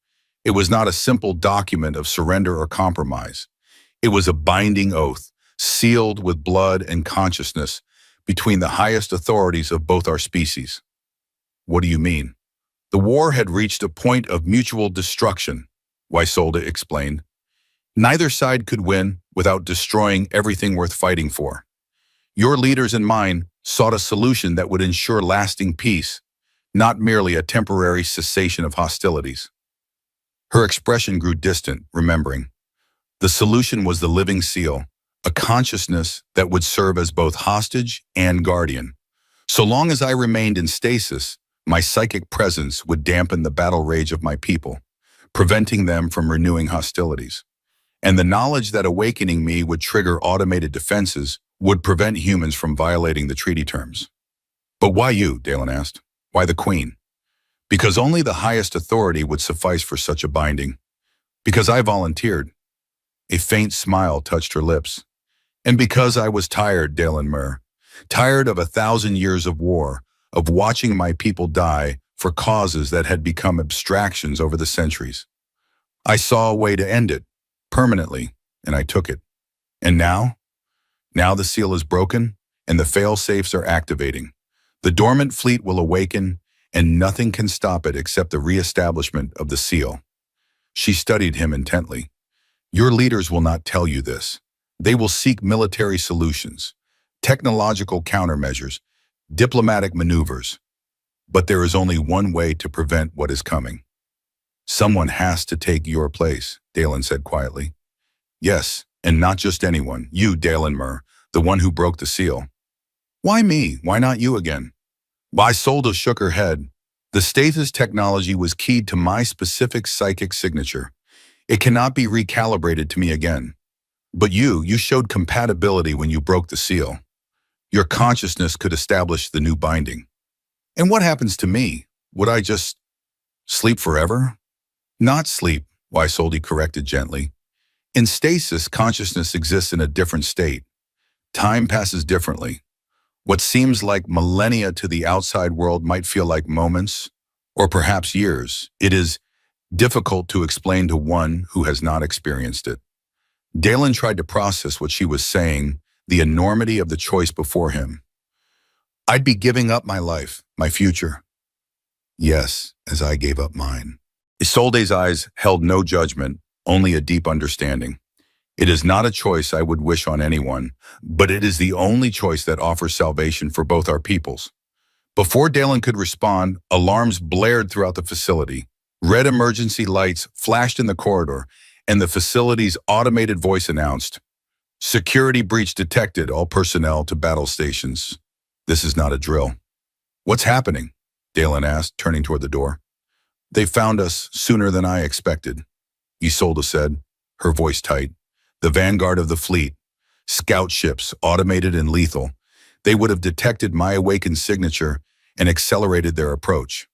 It was not a simple document of surrender or compromise. It was a binding oath, sealed with blood and consciousness between the highest authorities of both our species." "What do you mean?" "The war had reached a point of mutual destruction," Isolde explained. "Neither side could win without destroying everything worth fighting for. Your leaders and mine sought a solution that would ensure lasting peace, not merely a temporary cessation of hostilities." Her expression grew distant, remembering. The solution was the living seal, a consciousness that would serve as both hostage and guardian. So long as I remained in stasis, my psychic presence would dampen the battle rage of my people, preventing them from renewing hostilities. And the knowledge that awakening me would trigger automated defenses would prevent humans from violating the treaty terms. "But why you?" Dalen asked. "Why the Queen?" "Because only the highest authority would suffice for such a binding. Because I volunteered." A faint smile touched her lips. "And because I was tired, Dalen Muir. Tired of 1,000 years of war, of watching my people die for causes that had become abstractions over the centuries. I saw a way to end it, permanently, and I took it. And now? Now the seal is broken, and the fail-safes are activating. The dormant fleet will awaken, and nothing can stop it except the re-establishment of the seal." She studied him intently. "Your leaders will not tell you this. They will seek military solutions, technological countermeasures, diplomatic maneuvers. But there is only one way to prevent what is coming." "Someone has to take your place," Dalen said quietly. "Yes, and not just anyone. You, Dalen Muir, the one who broke the seal." "Why me? Why not you again?" Isolde shook her head. "The stasis technology was keyed to my specific psychic signature. It cannot be recalibrated to me again. But you showed compatibility when you broke the seal. Your consciousness could establish the new binding." "And what happens to me? Would I just sleep forever?" "Not sleep," Isolde corrected gently. "In stasis, consciousness exists in a different state. Time passes differently. What seems like millennia to the outside world might feel like moments, or perhaps years. It is difficult to explain to one who has not experienced it." Dalen tried to process what she was saying, the enormity of the choice before him. "I'd be giving up my life, my future." "Yes, as I gave up mine." Isolde's eyes held no judgment, only a deep understanding. "It is not a choice I would wish on anyone, but it is the only choice that offers salvation for both our peoples." Before Dalen could respond, alarms blared throughout the facility. Red emergency lights flashed in the corridor, and the facility's automated voice announced, "Security breach detected, all personnel to battle stations." "This is not a drill." "What's happening?" Dalen asked, turning toward the door. "They found us sooner than I expected," Isolde said, her voice tight. the vanguard of the fleet, scout ships, automated and lethal. They would have detected my awakened signature and accelerated their approach.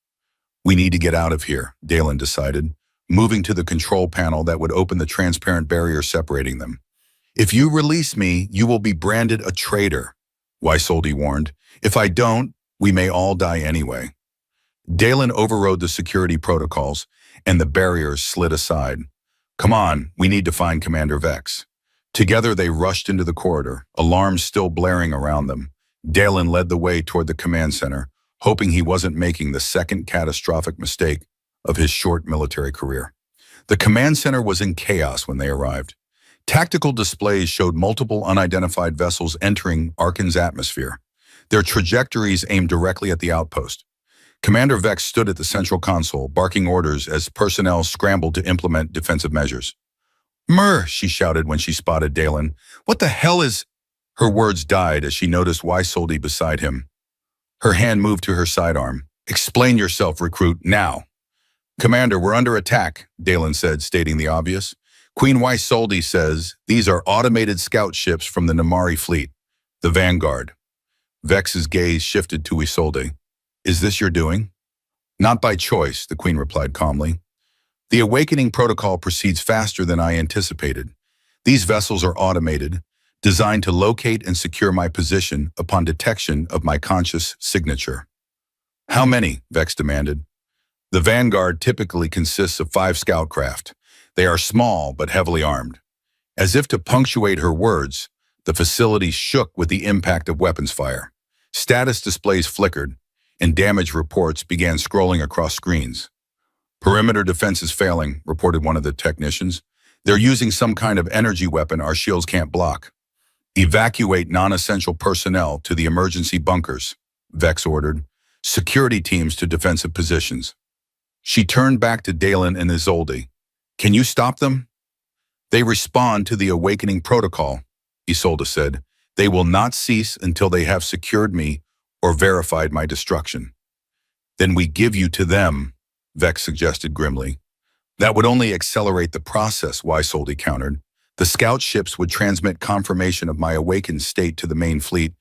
We need to get out of here, Dalen decided, moving to the control panel that would open the transparent barrier separating them. If you release me, you will be branded a traitor, Waisoldi warned. If I don't, we may all die anyway. Dalen overrode the security protocols, and the barriers slid aside. Come on, we need to find Commander Vex. Together they rushed into the corridor, alarms still blaring around them. Dalen led the way toward the command center, hoping he wasn't making the second catastrophic mistake of his short military career. The command center was in chaos when they arrived. Tactical displays showed multiple unidentified vessels entering Arkan's atmosphere, their trajectories aimed directly at the outpost. Commander Vex stood at the central console, barking orders as personnel scrambled to implement defensive measures. "Myrrh," she shouted when she spotted Dalen. "What the hell is—" Her words died as she noticed Waisoldi beside him. Her hand moved to her sidearm. "Explain yourself, recruit, now." "Commander, we're under attack," Dalen said, stating the obvious. "Queen Waisoldi says these are automated scout ships from the Namari fleet, the Vanguard." Vex's gaze shifted to Isolde. "Is this your doing?" "Not by choice," the Queen replied calmly. "The awakening protocol proceeds faster than I anticipated. These vessels are automated, designed to locate and secure my position upon detection of my conscious signature." "How many?" Vex demanded. "The Vanguard typically consists of 5 scout craft. They are small but heavily armed." As if to punctuate her words, the facility shook with the impact of weapons fire. Status displays flickered, and damage reports began scrolling across screens. "Perimeter defense is failing," reported one of the technicians. "They're using some kind of energy weapon our shields can't block." "Evacuate non-essential personnel to the emergency bunkers," Vex ordered. "Security teams to defensive positions." She turned back to Dalen and Isolde. "Can you stop them?" "They respond to the awakening protocol," Isolde said. "They will not cease until they have secured me or verified my destruction." "Then we give you to them," Vex suggested grimly. "That would only accelerate the process," Waisoldi countered. "The scout ships would transmit confirmation of my awakened state to the main fleet,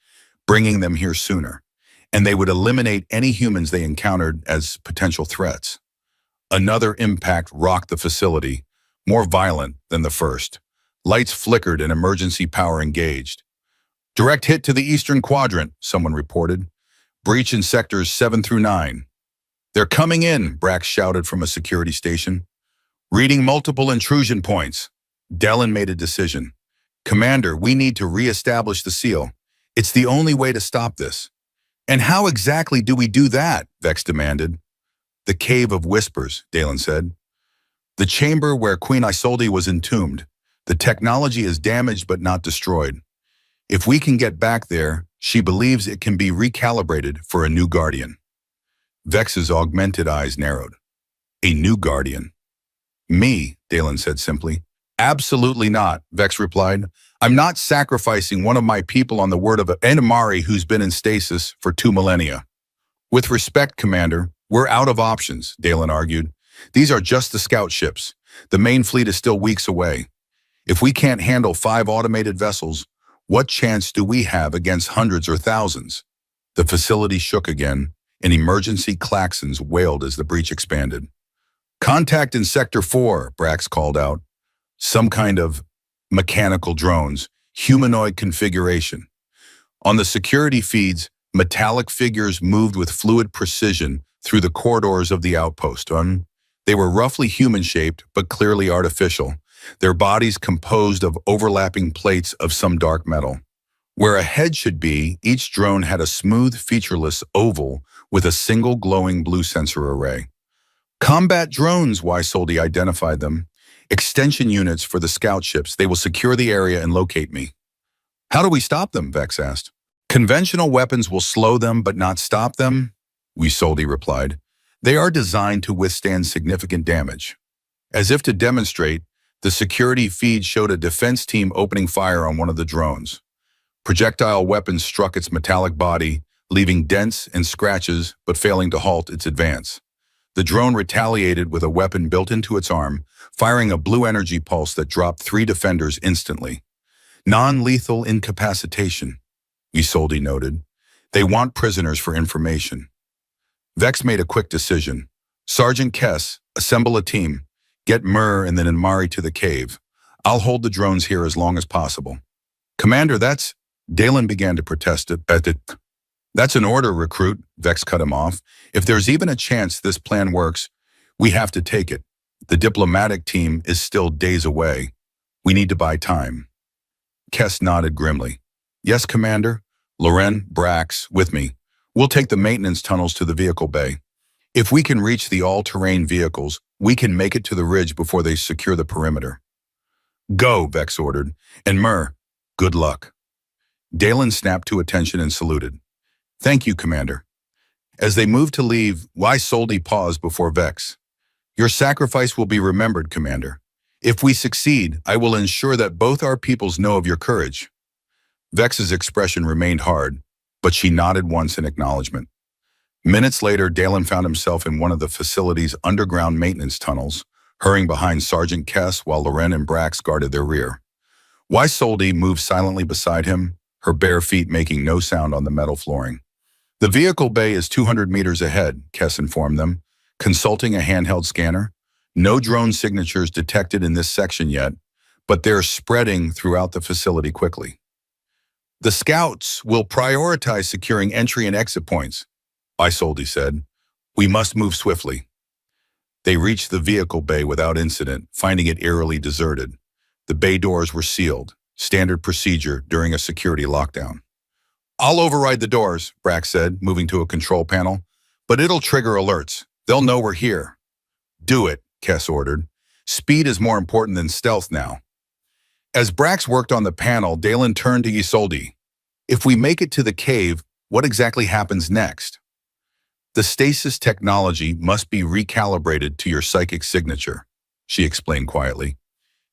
bringing them here sooner, and they would eliminate any humans they encountered as potential threats." Another impact rocked the facility, more violent than the first. Lights flickered and emergency power engaged. "Direct hit to the eastern quadrant," someone reported. "Breach in sectors 7 through 9. "They're coming in," Brax shouted from a security station. "Reading multiple intrusion points." Dellen made a decision. "Commander, we need to re-establish the seal. It's the only way to stop this." "And how exactly do we do that?" Vex demanded. "The Cave of Whispers," Dalen said. "The chamber where Queen Isolde was entombed. The technology is damaged but not destroyed. If we can get back there, she believes it can be recalibrated for a new guardian." Vex's augmented eyes narrowed. "A new guardian?" "Me," Dalen said simply. "Absolutely not," Vex replied. "I'm not sacrificing one of my people on the word of an Namari who's been in stasis for 2 millennia. "With respect, Commander, we're out of options," Dalen argued. "These are just the scout ships. The main fleet is still weeks away. If we can't handle 5 automated vessels, what chance do we have against hundreds or thousands?" The facility shook again, and emergency klaxons wailed as the breach expanded. "Contact in Sector 4, Brax called out. Some kind of mechanical drones, humanoid configuration. On the security feeds, metallic figures moved with fluid precision through the corridors of the outpost. They were roughly human-shaped, but clearly artificial, their bodies composed of overlapping plates of some dark metal. Where a head should be, each drone had a smooth, featureless oval with a single glowing blue sensor array. "Combat drones," Waisoldi identified them. "Extension units for the scout ships. They will secure the area and locate me." "How do we stop them?" Vex asked. "Conventional weapons will slow them but not stop them," Waisoldi replied. "They are designed to withstand significant damage." As if to demonstrate, the security feed showed a defense team opening fire on one of the drones. Projectile weapons struck its metallic body, leaving dents and scratches but failing to halt its advance. The drone retaliated with a weapon built into its arm, firing a blue energy pulse that dropped 3 defenders instantly. Non-lethal incapacitation, Isolde noted. They want prisoners for information. Vex made a quick decision. Sergeant Kess, assemble a team. Get Mur and then Inmari to the cave. I'll hold the drones here as long as possible. Commander, Dalen began to protest it. That's an order, recruit, Vex cut him off. If there's even a chance this plan works, we have to take it. The diplomatic team is still days away. We need to buy time. Kess nodded grimly. Yes, Commander. Loren, Brax, with me. We'll take the maintenance tunnels to the vehicle bay. If we can reach the all-terrain vehicles, we can make it to the ridge before they secure the perimeter. Go, Vex ordered. And Mur, good luck. Dalen snapped to attention and saluted. Thank you, Commander. As they moved to leave, Isolde paused before Vex. Your sacrifice will be remembered, Commander. If we succeed, I will ensure that both our peoples know of your courage. Vex's expression remained hard, but she nodded once in acknowledgement. Minutes later, Dalen found himself in one of the facility's underground maintenance tunnels, hurrying behind Sergeant Kess while Loren and Brax guarded their rear. Isolde moved silently beside him, her bare feet making no sound on the metal flooring. The vehicle bay is 200 meters ahead, Kess informed them, consulting a handheld scanner. No drone signatures detected in this section yet, but they're spreading throughout the facility quickly. The scouts will prioritize securing entry and exit points, Isolde said. We must move swiftly. They reached the vehicle bay without incident, finding it eerily deserted. The bay doors were sealed, standard procedure during a security lockdown. I'll override the doors, Brax said, moving to a control panel, but it'll trigger alerts. They'll know we're here. Do it, Kess ordered. Speed is more important than stealth now. As Brax worked on the panel, Dalen turned to Isolde. If we make it to the cave, what exactly happens next? The stasis technology must be recalibrated to your psychic signature, she explained quietly.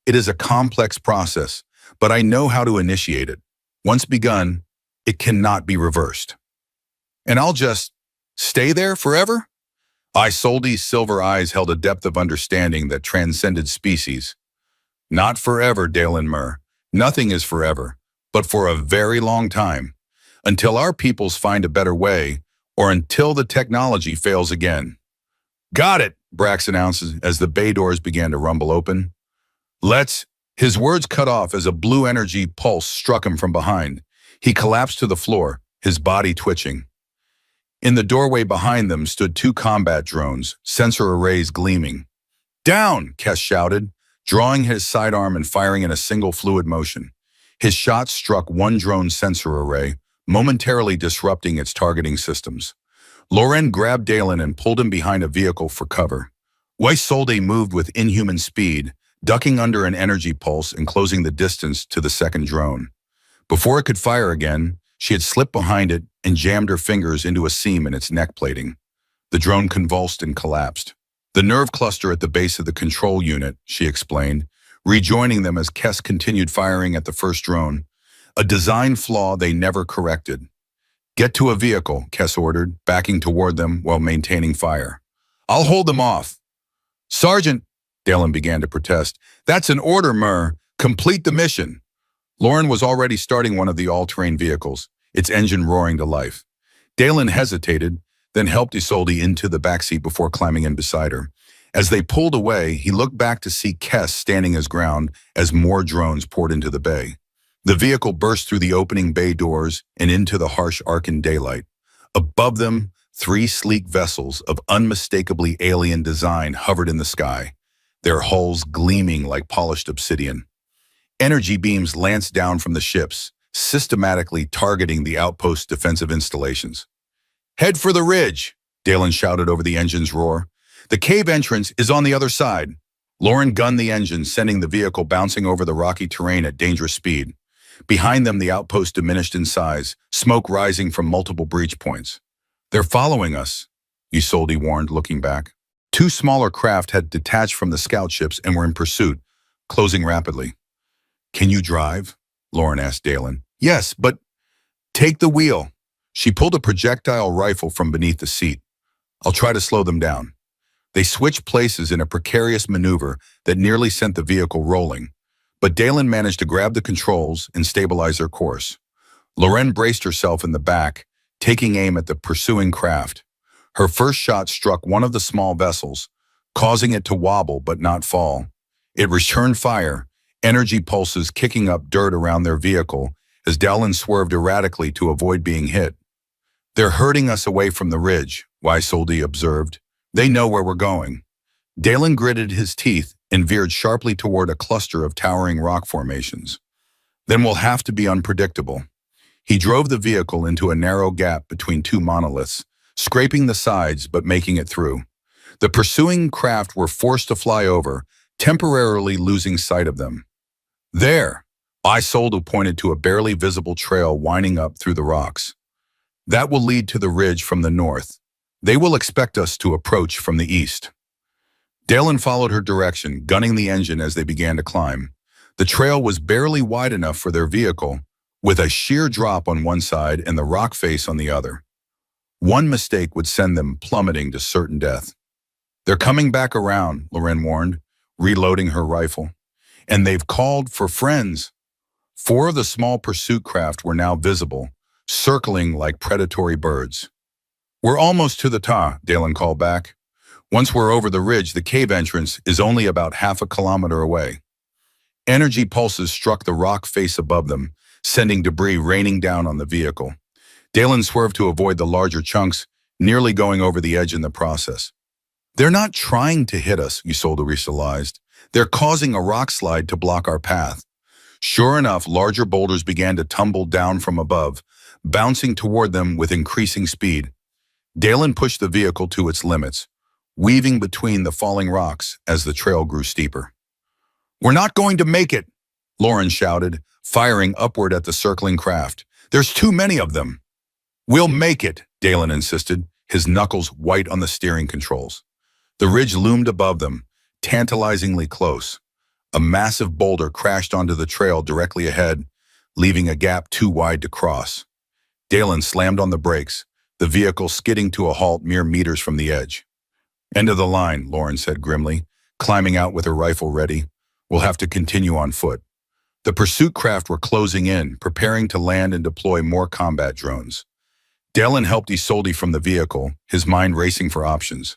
It is a complex process, but I know how to initiate it. Once begun, it cannot be reversed. And I'll just stay there forever? Isolde's silver eyes held a depth of understanding that transcended species. Not forever, Dalen Mur. Nothing is forever, but for a very long time, until our peoples find a better way, or until the technology fails again. Got it, Brax announced as the bay doors began to rumble open. His words cut off as a blue energy pulse struck him from behind. He collapsed to the floor, his body twitching. In the doorway behind them stood 2 combat drones, sensor arrays gleaming. Down, Kess shouted, drawing his sidearm and firing in a single fluid motion. His shot struck one drone sensor array, momentarily disrupting its targeting systems. Loren grabbed Dalen and pulled him behind a vehicle for cover. Isolde moved with inhuman speed, ducking under an energy pulse and closing the distance to the second drone. Before it could fire again, she had slipped behind it and jammed her fingers into a seam in its neck plating. The drone convulsed and collapsed. The nerve cluster at the base of the control unit, she explained, rejoining them as Kess continued firing at the first drone, a design flaw they never corrected. Get to a vehicle, Kess ordered, backing toward them while maintaining fire. I'll hold them off. Sergeant, Dalen began to protest. That's an order, Mur. Complete the mission. Loren was already starting one of the all-terrain vehicles, its engine roaring to life. Dalen hesitated, then helped Isolde into the backseat before climbing in beside her. As they pulled away, he looked back to see Kess standing his ground as more drones poured into the bay. The vehicle burst through the opening bay doors and into the harsh arcane daylight. Above them, 3 sleek vessels of unmistakably alien design hovered in the sky, their hulls gleaming like polished obsidian. Energy beams lanced down from the ships, systematically targeting the outpost's defensive installations. Head for the ridge, Dalen shouted over the engine's roar. The cave entrance is on the other side. Loren gunned the engine, sending the vehicle bouncing over the rocky terrain at dangerous speed. Behind them, the outpost diminished in size, smoke rising from multiple breach points. They're following us, Isolde warned, looking back. 2 smaller craft had detached from the scout ships and were in pursuit, closing rapidly. Can you drive? Loren asked Dalen. Yes, but take the wheel. She pulled a projectile rifle from beneath the seat. I'll try to slow them down. They switched places in a precarious maneuver that nearly sent the vehicle rolling, but Dalen managed to grab the controls and stabilize their course. Loren braced herself in the back, taking aim at the pursuing craft. Her first shot struck one of the small vessels, causing it to wobble but not fall. It returned fire, energy pulses kicking up dirt around their vehicle as Dalen swerved erratically to avoid being hit. "They're herding us away from the ridge," Waisoldi observed. "They know where we're going." Dalen gritted his teeth and veered sharply toward a cluster of towering rock formations. "Then we'll have to be unpredictable." He drove the vehicle into a narrow gap between two monoliths, scraping the sides but making it through. The pursuing craft were forced to fly over, temporarily losing sight of them. "There!" Isolde pointed to a barely visible trail winding up through the rocks. "That will lead to the ridge from the north. They will expect us to approach from the east." Dalen followed her direction, gunning the engine as they began to climb. The trail was barely wide enough for their vehicle, with a sheer drop on one side and the rock face on the other. One mistake would send them plummeting to certain death. "They're coming back around," Loren warned, reloading her rifle. "And they've called for friends." Four of the small pursuit craft were now visible, circling like predatory birds. "We're almost to the top," Dalen called back. "Once we're over the ridge, the cave entrance is only about half a kilometer away." Energy pulses struck the rock face above them, sending debris raining down on the vehicle. Dalen swerved to avoid the larger chunks, nearly going over the edge in the process. "They're not trying to hit us," Isolde realized. "They're causing a rock slide to block our path." Sure enough, larger boulders began to tumble down from above, bouncing toward them with increasing speed. Dalen pushed the vehicle to its limits, weaving between the falling rocks as the trail grew steeper. "We're not going to make it," Loren shouted, firing upward at the circling craft. "There's too many of them." "We'll make it," Dalen insisted, his knuckles white on the steering controls. The ridge loomed above them, tantalizingly close. A massive boulder crashed onto the trail directly ahead, leaving a gap too wide to cross. Dalen slammed on the brakes, the vehicle skidding to a halt mere meters from the edge. "End of the line," Loren said grimly, climbing out with her rifle ready. "We'll have to continue on foot." The pursuit craft were closing in, preparing to land and deploy more combat drones. Dalen helped Isolde from the vehicle, his mind racing for options.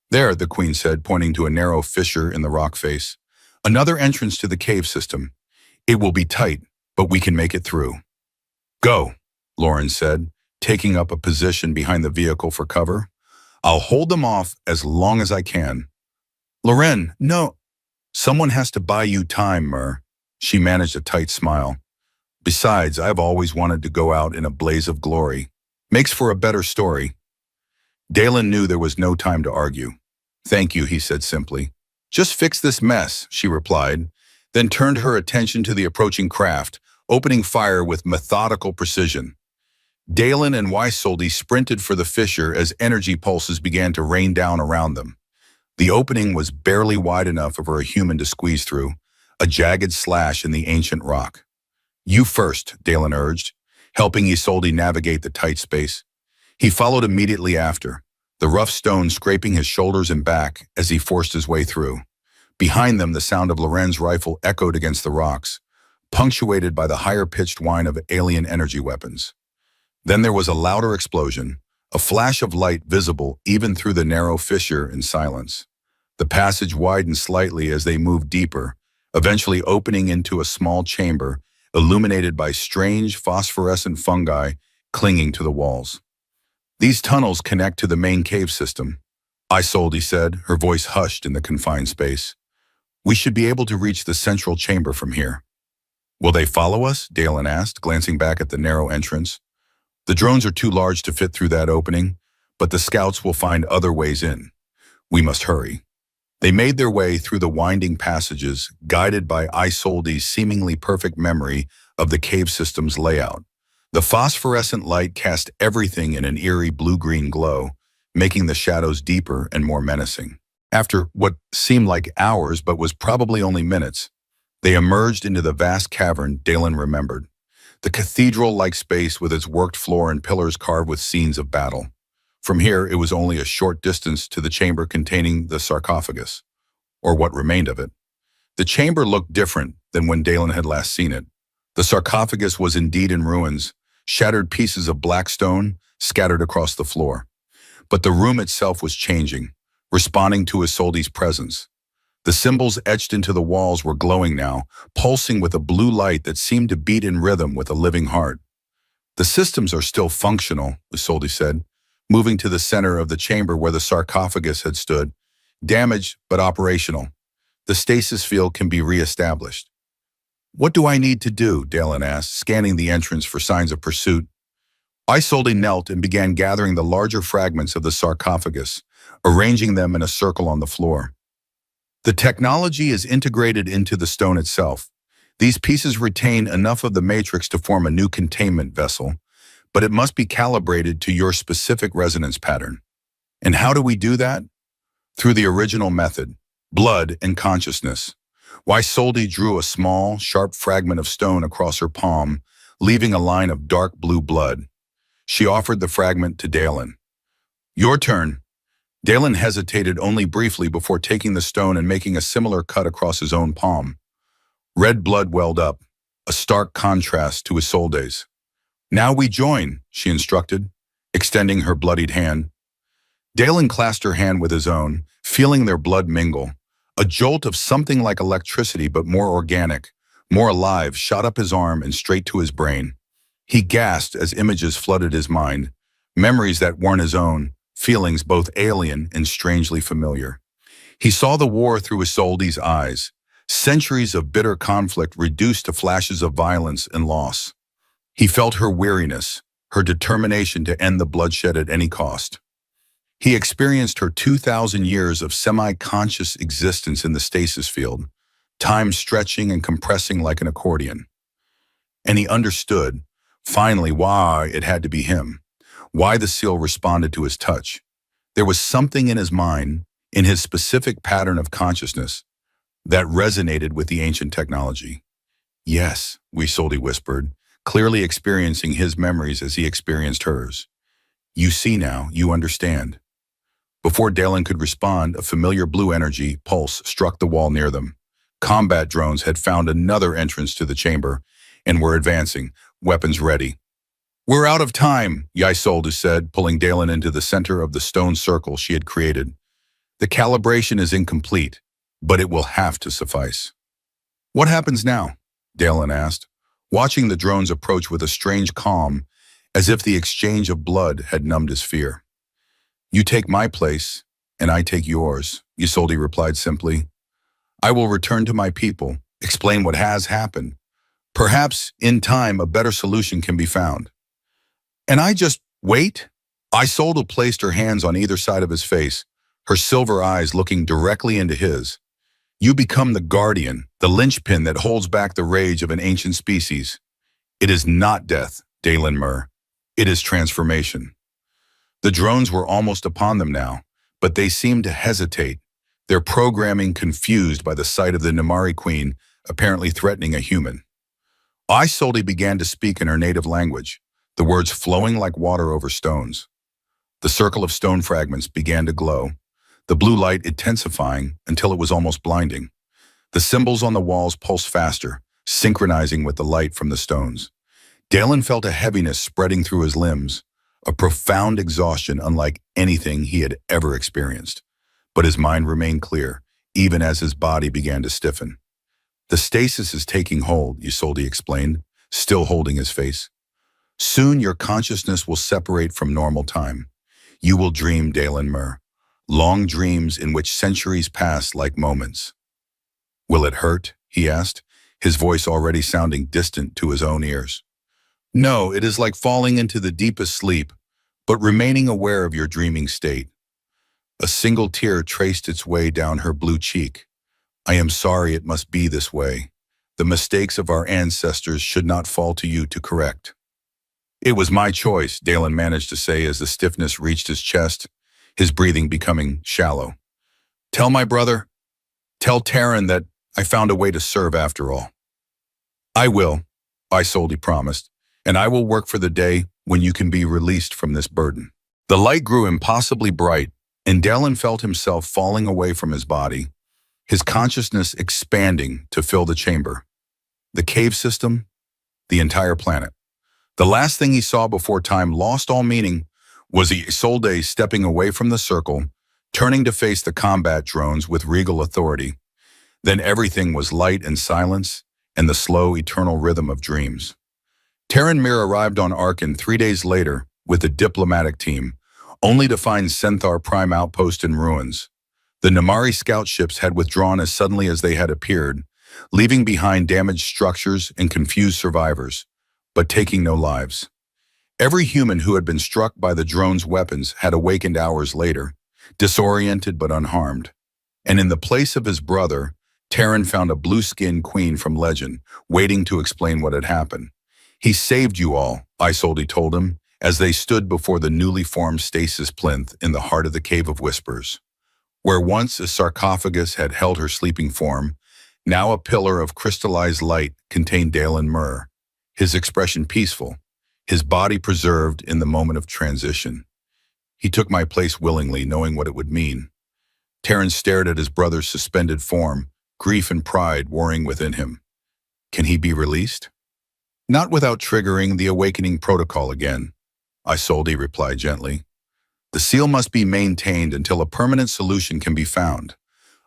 "There," the Queen said, pointing to a narrow fissure in the rock face. "Another entrance to the cave system. It will be tight, but we can make it through." "Go," Loren said, taking up a position behind the vehicle for cover. "I'll hold them off as long as I can." "Loren, no." "Someone has to buy you time, Mer." She managed a tight smile. "Besides, I've always wanted to go out in a blaze of glory. Makes for a better story." Dalen knew there was no time to argue. "Thank you," he said simply. "Just fix this mess," she replied, then turned her attention to the approaching craft, opening fire with methodical precision. Dalen and Waisolde sprinted for the fissure as energy pulses began to rain down around them. The opening was barely wide enough for a human to squeeze through, a jagged slash in the ancient rock. "You first," Dalen urged, helping Isolde navigate the tight space. He followed immediately after, the rough stone scraping his shoulders and back as he forced his way through. Behind them, the sound of Loren's rifle echoed against the rocks, punctuated by the higher-pitched whine of alien energy weapons. Then there was a louder explosion, a flash of light visible even through the narrow fissure in silence. The passage widened slightly as they moved deeper, eventually opening into a small chamber illuminated by strange phosphorescent fungi clinging to the walls. "These tunnels connect to the main cave system," Isolde said, her voice hushed in the confined space. "We should be able to reach the central chamber from here." "Will they follow us?" Dalen asked, glancing back at the narrow entrance. "The drones are too large to fit through that opening, but the scouts will find other ways in. We must hurry." They made their way through the winding passages, guided by Isolde's seemingly perfect memory of the cave system's layout. The phosphorescent light cast everything in an eerie blue-green glow, making the shadows deeper and more menacing. After what seemed like hours but was probably only minutes, they emerged into the vast cavern Dalen remembered. The cathedral-like space with its worked floor and pillars carved with scenes of battle. From here, it was only a short distance to the chamber containing the sarcophagus, or what remained of it. The chamber looked different than when Dalen had last seen it. The sarcophagus was indeed in ruins, shattered pieces of black stone scattered across the floor. But the room itself was changing, responding to Isolde's presence. The symbols etched into the walls were glowing now, pulsing with a blue light that seemed to beat in rhythm with a living heart. The systems are still functional, Isolde said, moving to the center of the chamber where the sarcophagus had stood. Damaged, but operational. The stasis field can be re-established. What do I need to do? Dalen asked, scanning the entrance for signs of pursuit. Isolde knelt and began gathering the larger fragments of the sarcophagus, arranging them in a circle on the floor. The technology is integrated into the stone itself. These pieces retain enough of the matrix to form a new containment vessel, but it must be calibrated to your specific resonance pattern. And how do we do that? Through the original method, blood and consciousness. Isolde drew a small, sharp fragment of stone across her palm, leaving a line of dark blue blood. She offered the fragment to Dalen. Your turn. Dalen hesitated only briefly before taking the stone and making a similar cut across his own palm. Red blood welled up, a stark contrast to Isolde's. Now we join, she instructed, extending her bloodied hand. Dalen clasped her hand with his own, feeling their blood mingle. A jolt of something like electricity but more organic, more alive, shot up his arm and straight to his brain. He gasped as images flooded his mind, memories that weren't his own, feelings both alien and strangely familiar. He saw the war through Isolde's eyes, centuries of bitter conflict reduced to flashes of violence and loss. He felt her weariness, her determination to end the bloodshed at any cost. He experienced her 2,000 years of semi-conscious existence in the stasis field, time stretching and compressing like an accordion. And he understood, finally, why it had to be him, why the seal responded to his touch. There was something in his mind, in his specific pattern of consciousness, that resonated with the ancient technology. Yes, Isolde whispered, clearly experiencing his memories as he experienced hers. You see now, you understand. Before Dalen could respond, a familiar blue energy pulse struck the wall near them. Combat drones had found another entrance to the chamber and were advancing, weapons ready. We're out of time, Isolde said, pulling Dalen into the center of the stone circle she had created. The calibration is incomplete, but it will have to suffice. What happens now? Dalen asked, watching the drones approach with a strange calm, as if the exchange of blood had numbed his fear. You take my place, and I take yours, Isolde replied simply. I will return to my people, explain what has happened. Perhaps, in time, a better solution can be found. And I just wait? Isolde placed her hands on either side of his face, her silver eyes looking directly into his. You become the guardian, the linchpin that holds back the rage of an ancient species. It is not death, Dalen Mur. It is transformation. The drones were almost upon them now, but they seemed to hesitate, their programming confused by the sight of the Namari Queen apparently threatening a human. Isolde began to speak in her native language, the words flowing like water over stones. The circle of stone fragments began to glow, the blue light intensifying until it was almost blinding. The symbols on the walls pulsed faster, synchronizing with the light from the stones. Dalen felt a heaviness spreading through his limbs, a profound exhaustion unlike anything he had ever experienced. But his mind remained clear, even as his body began to stiffen. The stasis is taking hold, Isolde explained, still holding his face. Soon your consciousness will separate from normal time. You will dream, Dalen Mur, long dreams in which centuries pass like moments. Will it hurt? He asked, his voice already sounding distant to his own ears. No, it is like falling into the deepest sleep, but remaining aware of your dreaming state. A single tear traced its way down her blue cheek. I am sorry it must be this way. The mistakes of our ancestors should not fall to you to correct. It was my choice, Dalen managed to say as the stiffness reached his chest, his breathing becoming shallow. Tell my brother, tell Terran that I found a way to serve after all. I will, Isolde promised, and I will work for the day when you can be released from this burden. The light grew impossibly bright, and Dalen felt himself falling away from his body, his consciousness expanding to fill the chamber. The cave system, the entire planet. The last thing he saw before time lost all meaning was Isolde stepping away from the circle, turning to face the combat drones with regal authority. Then everything was light and silence, and the slow, eternal rhythm of dreams. Terran Mir arrived on Arkan 3 days later with a diplomatic team, only to find Centaur Prime outpost in ruins. The Namari scout ships had withdrawn as suddenly as they had appeared, leaving behind damaged structures and confused survivors, but taking no lives. Every human who had been struck by the drone's weapons had awakened hours later, disoriented but unharmed. And in the place of his brother, Terran found a blue-skinned queen from legend, waiting to explain what had happened. "He saved you all," Isolde told him, as they stood before the newly formed stasis plinth in the heart of the Cave of Whispers. Where once a sarcophagus had held her sleeping form, now a pillar of crystallized light contained Dalen Mir, his expression peaceful, his body preserved in the moment of transition. "He took my place willingly, knowing what it would mean." Terran stared at his brother's suspended form, grief and pride warring within him. Can he be released? "Not without triggering the awakening protocol again," Isolde replied gently. "The seal must be maintained until a permanent solution can be found,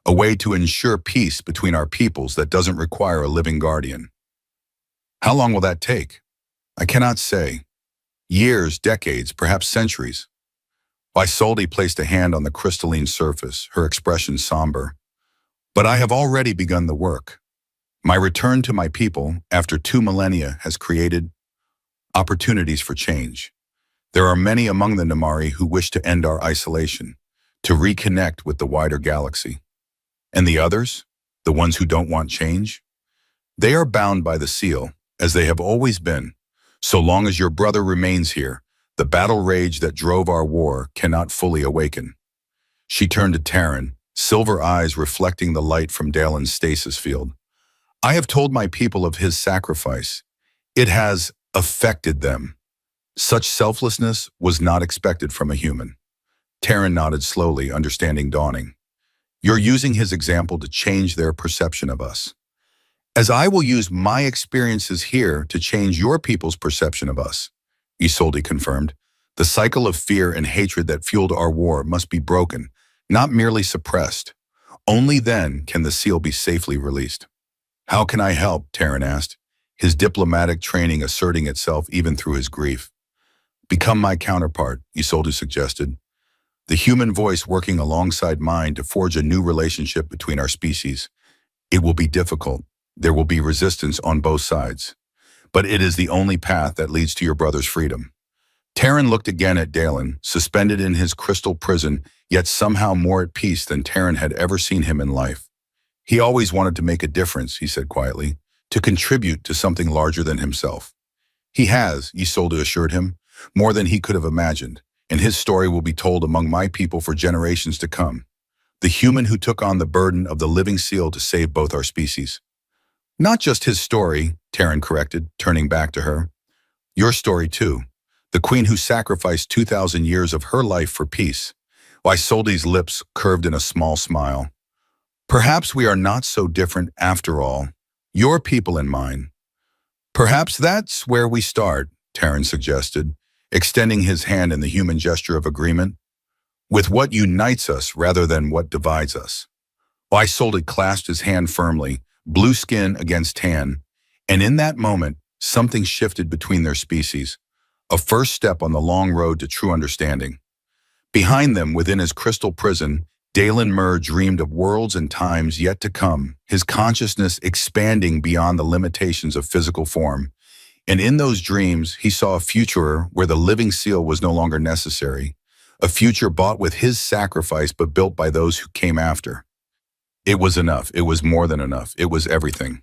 a way to ensure peace between our peoples that doesn't require a living guardian." "How long will that take?" "I cannot say. Years, decades, perhaps centuries." Isolde placed a hand on the crystalline surface, her expression somber. "But I have already begun the work. My return to my people after 2 millennia has created opportunities for change. There are many among the Namari who wish to end our isolation, to reconnect with the wider galaxy. And the others, the ones who don't want change, they are bound by the seal, as they have always been. So long as your brother remains here, the battle rage that drove our war cannot fully awaken." She turned to Terran, silver eyes reflecting the light from Dalen's stasis field. "I have told my people of his sacrifice. It has affected them. Such selflessness was not expected from a human." Terran nodded slowly, understanding dawning. "You're using his example to change their perception of us, as I will use my experiences here to change your people's perception of us," Isolde confirmed. "The cycle of fear and hatred that fueled our war must be broken, not merely suppressed. Only then can the seal be safely released." "How can I help?" Terran asked, his diplomatic training asserting itself even through his grief. "Become my counterpart," Isolde suggested, "the human voice working alongside mine to forge a new relationship between our species. It will be difficult. There will be resistance on both sides. But it is the only path that leads to your brother's freedom." Terran looked again at Dalen, suspended in his crystal prison, yet somehow more at peace than Terran had ever seen him in life. "He always wanted to make a difference," he said quietly, "to contribute to something larger than himself." "He has," Isolde assured him, "more than he could have imagined, and his story will be told among my people for generations to come. The human who took on the burden of the living seal to save both our species." "Not just his story," Terran corrected, turning back to her. "Your story too. The queen who sacrificed 2,000 years of her life for peace." Isolde's lips curved in a small smile. "Perhaps we are not so different after all, your people and mine." "Perhaps that's where we start," Terran suggested, extending his hand in the human gesture of agreement. "With what unites us rather than what divides us." Isolde clasped his hand firmly, blue skin against tan, and in that moment, something shifted between their species, a first step on the long road to true understanding. Behind them, within his crystal prison, Dalen Mir dreamed of worlds and times yet to come, his consciousness expanding beyond the limitations of physical form. And in those dreams, he saw a future where the living seal was no longer necessary, a future bought with his sacrifice but built by those who came after. It was enough. It was more than enough. It was everything.